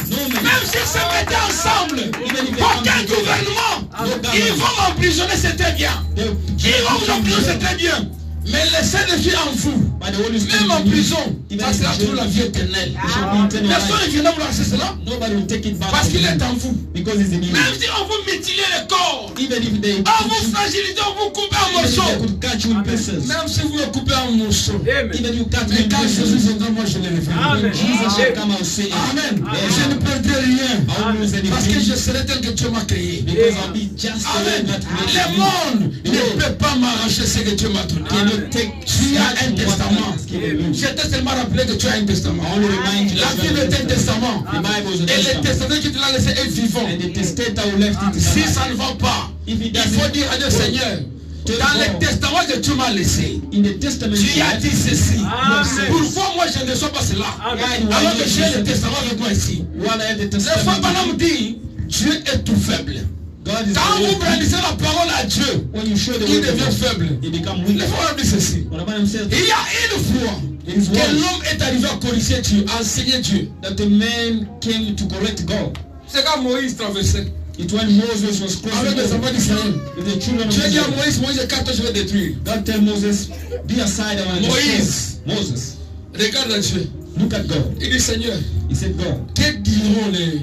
même s'ils se mettaient ensemble, aucun gouvernement, ils vont m'emprisonner, c'est très bien. Ils vont vous emprisonner, c'est très bien. Mais laissez les filles en vous. By the Holy Spirit, Même en prison, even ça if sera you toujours la vie éternelle. shall be eternal Personne life. ne viendra vous l'arracher cela. Nobody will take it back Parce from qu'il est you en vous. because it's in you. Même si on vous mutile le corps, Even if they on vous fragilise, on vous coupe en even if they morceaux. could catch you in pieces, Même si vous me coupez en morceaux. Amen. even you catch me Mais in quand Jésus pieces, viendra, moi je les Amen. referai. Jesus shall come out say, Amen. Amen. Je ne perdrai rien. I won't lose Parce que anything je serai tel que Dieu m'a créé. because I'll be just the way Amen. that Le made me. monde ne peut pas m'arracher ce que Dieu m'a donné. Cannot take Tu as un what God testament. has given you. Je t'ai tellement rappelé que tu as un testament. I only remind you La that you Bible have est un a testament. testament. The Bible is a Et le testament. testament qui te l'a laissé est vivant. And the testator who left it is Si alive. ça ne va pas, If it il faut doesn't, dire à Dieu, Seigneur, dans le testament que tu m'as laissé, in the testament tu you as left, dit ceci. Amen. Pourquoi moi je ne sois pas cela? Amen. Alors que j'ai le testament avec moi ici. while I have the Les fois, testament, Balaam dit, Dieu est tout faible. God is Quand the vous way. brandissez la parole à Dieu, When you show the il word of devient God, faible. he become Les weak. fois, on dit ceci. What about himself? Il y a une fois It is que once l'homme est arrivé à corriger Dieu, à enseigner Dieu. that the man came to correct God. C'est quand Moïse traversait It when Moses was avec les crossing enfants d'Israël. with the children of Dieu dit à Israel. Moïse, Moïse, écarte-toi, je vais détruire. God tell Moses, be aside and Moïse. Moses, Regarde à Dieu. look at God. Il dit, Seigneur, He said, God, que diront les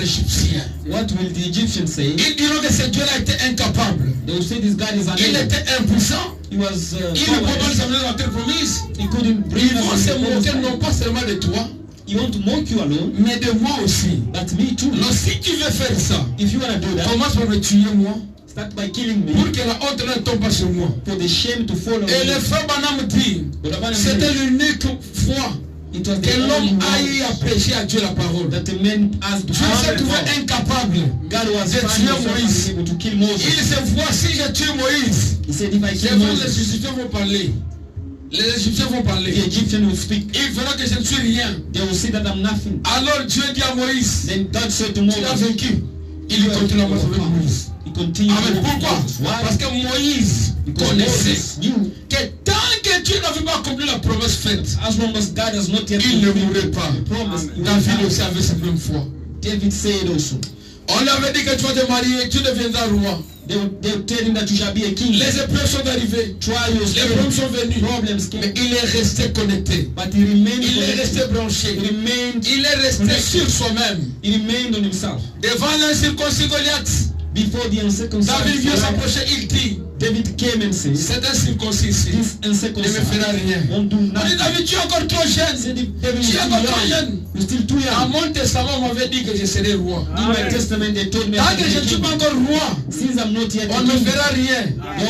Égyptiens? what will the Egyptians say? Ils diront que ce Dieu-là était incapable. They will say this God is Il unable. était impuissant. He was Il ne peut pas powerless. nous amener dans la terre promise. He couldn't bring Ils vont us se to the promised moquer non land. pas seulement de toi, He want to mock you alone, mais de moi aussi. but me too. Alors si tu veux faire ça, If you want to do that, commence par me tuer moi, start by killing pour me que la honte ne tombe pas sur moi. for the shame to follow Et le me. frère Branham dit, But Abraham c'était said, l'unique fois it was que the l'homme only aille à prêcher à Dieu la parole. that the man asked to Dieu s'est God. trouvé incapable. God was de finding tuer himself Moïse. unable to kill Il Moses. se voit, si je tue Moïse, He said, if I les kill gens, les Moses, Égyptiens vont parler. Les Égyptiens vont the parler. Egyptian will speak. Ils verront que je ne suis rien. They will see that I'm nothing. Alors Dieu dit à Moïse, Then God said to tu l'as Moses, vaincu. Il continue à marcher avec Moïse. he continued to Amen. walk with Pourquoi? Moses. Parce Why? que Moïse Because connaissait Moses knew que tant que Dieu n'avait pas accompli la promesse faite, as long as God has not yet il ne fulfilled mourrait pas. the promise, he will David die. aussi avait cette même foi. David said also, On lui avait dit que tu vas te marier, tu deviendras roi. they will tell him that you shall be a king. Les épreuves sont arrivées. Trials Les problèmes came, sont venus. problems Mais came, il est resté connecté. but he remained Il est connected. resté branché. He remained, Il est resté sur soi-même. he remained on himself. Devant l'incirconcis Goliath, Before the uncircumcised David vient Goliath, s'approcher, il dit, David came and said, c'est un circoncis ici. this Ne me fera uncircumcised rien. won't do On dit, nothing. David, tu es encore trop jeune. Said, David is Tu es too encore trop young. jeune. You're still too À young. mon testament, on m'avait dit que je serais roi. In my testament, they told me Tant I que je ne should suis be pas king. encore roi, Since I'm not yet on a ne me king, fera rien.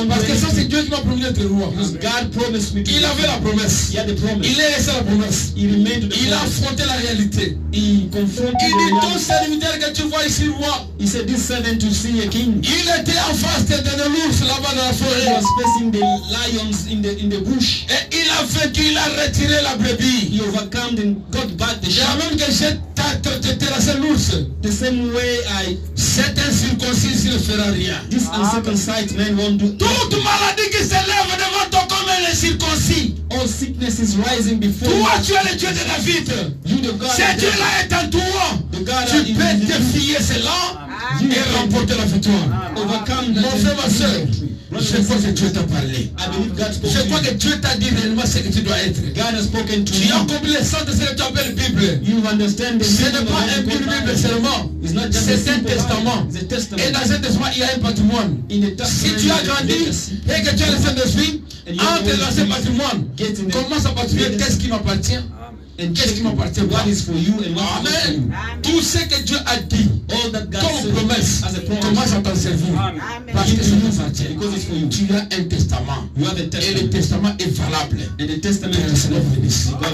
Parce que ça, c'est Dieu qui m'a promis d'être roi. because God promised me to Il be avait la king. promesse. He had the promise. Il est resté à la promesse. He remained to the Il a promise. affronté la réalité. He confronted Il the dit, ton reality. serviteur que tu vois ici, roi, He said, this servant to see a king. il était en face de l'ours là-bas dans la He forêt. was facing the lions in the bush. Et il a vaincu, il a retiré la brebis. He overcome and got back the Et sheep. même que j'ai terrassé l'ours, The same way cet incirconcis ne fera rien. this uncircumcised man won't do. Toute maladie qui s'élève devant toi comme un incirconcis. All sickness is rising before Toi, you. tu es le Dieu de David. You, the God, Ce of David, Dieu-là est en toi. the God Father, Tu in peux the défier cela et remporter la victoire. overcome Mon frère, ma soeur, je crois que Dieu t'a parlé. I believe God spoke Je to crois you. que Dieu t'a dit réellement ce que tu dois être. God has spoken to Tu as you. compris le sens de ce que tu appelles Bible. You understand the Ce meaning n'est of pas un the Bible Bible. seulement. It's not just a C'est un simple testament. Bible. It's a testament. Et dans un testament, il y a un patrimoine. In the Si testament, tu as there is grandi legacy. et que tu as le Saint-Esprit, And you know entre dans ce what patrimoine, get in the commence à patrouiller legacy. qu'est-ce qui m'appartient. And Qu'est-ce qui m'appartient what pas. is for you and what is not for Amen. you. Tout ce que Dieu a dit All that God comme said promesse, as a promise. commence à t'en servir. Parce que ça t'appartient. Because it's for you. Tu as un testament. You have a Et le testament. testament est valable. And the testament Que le is Seigneur vous bénisse. God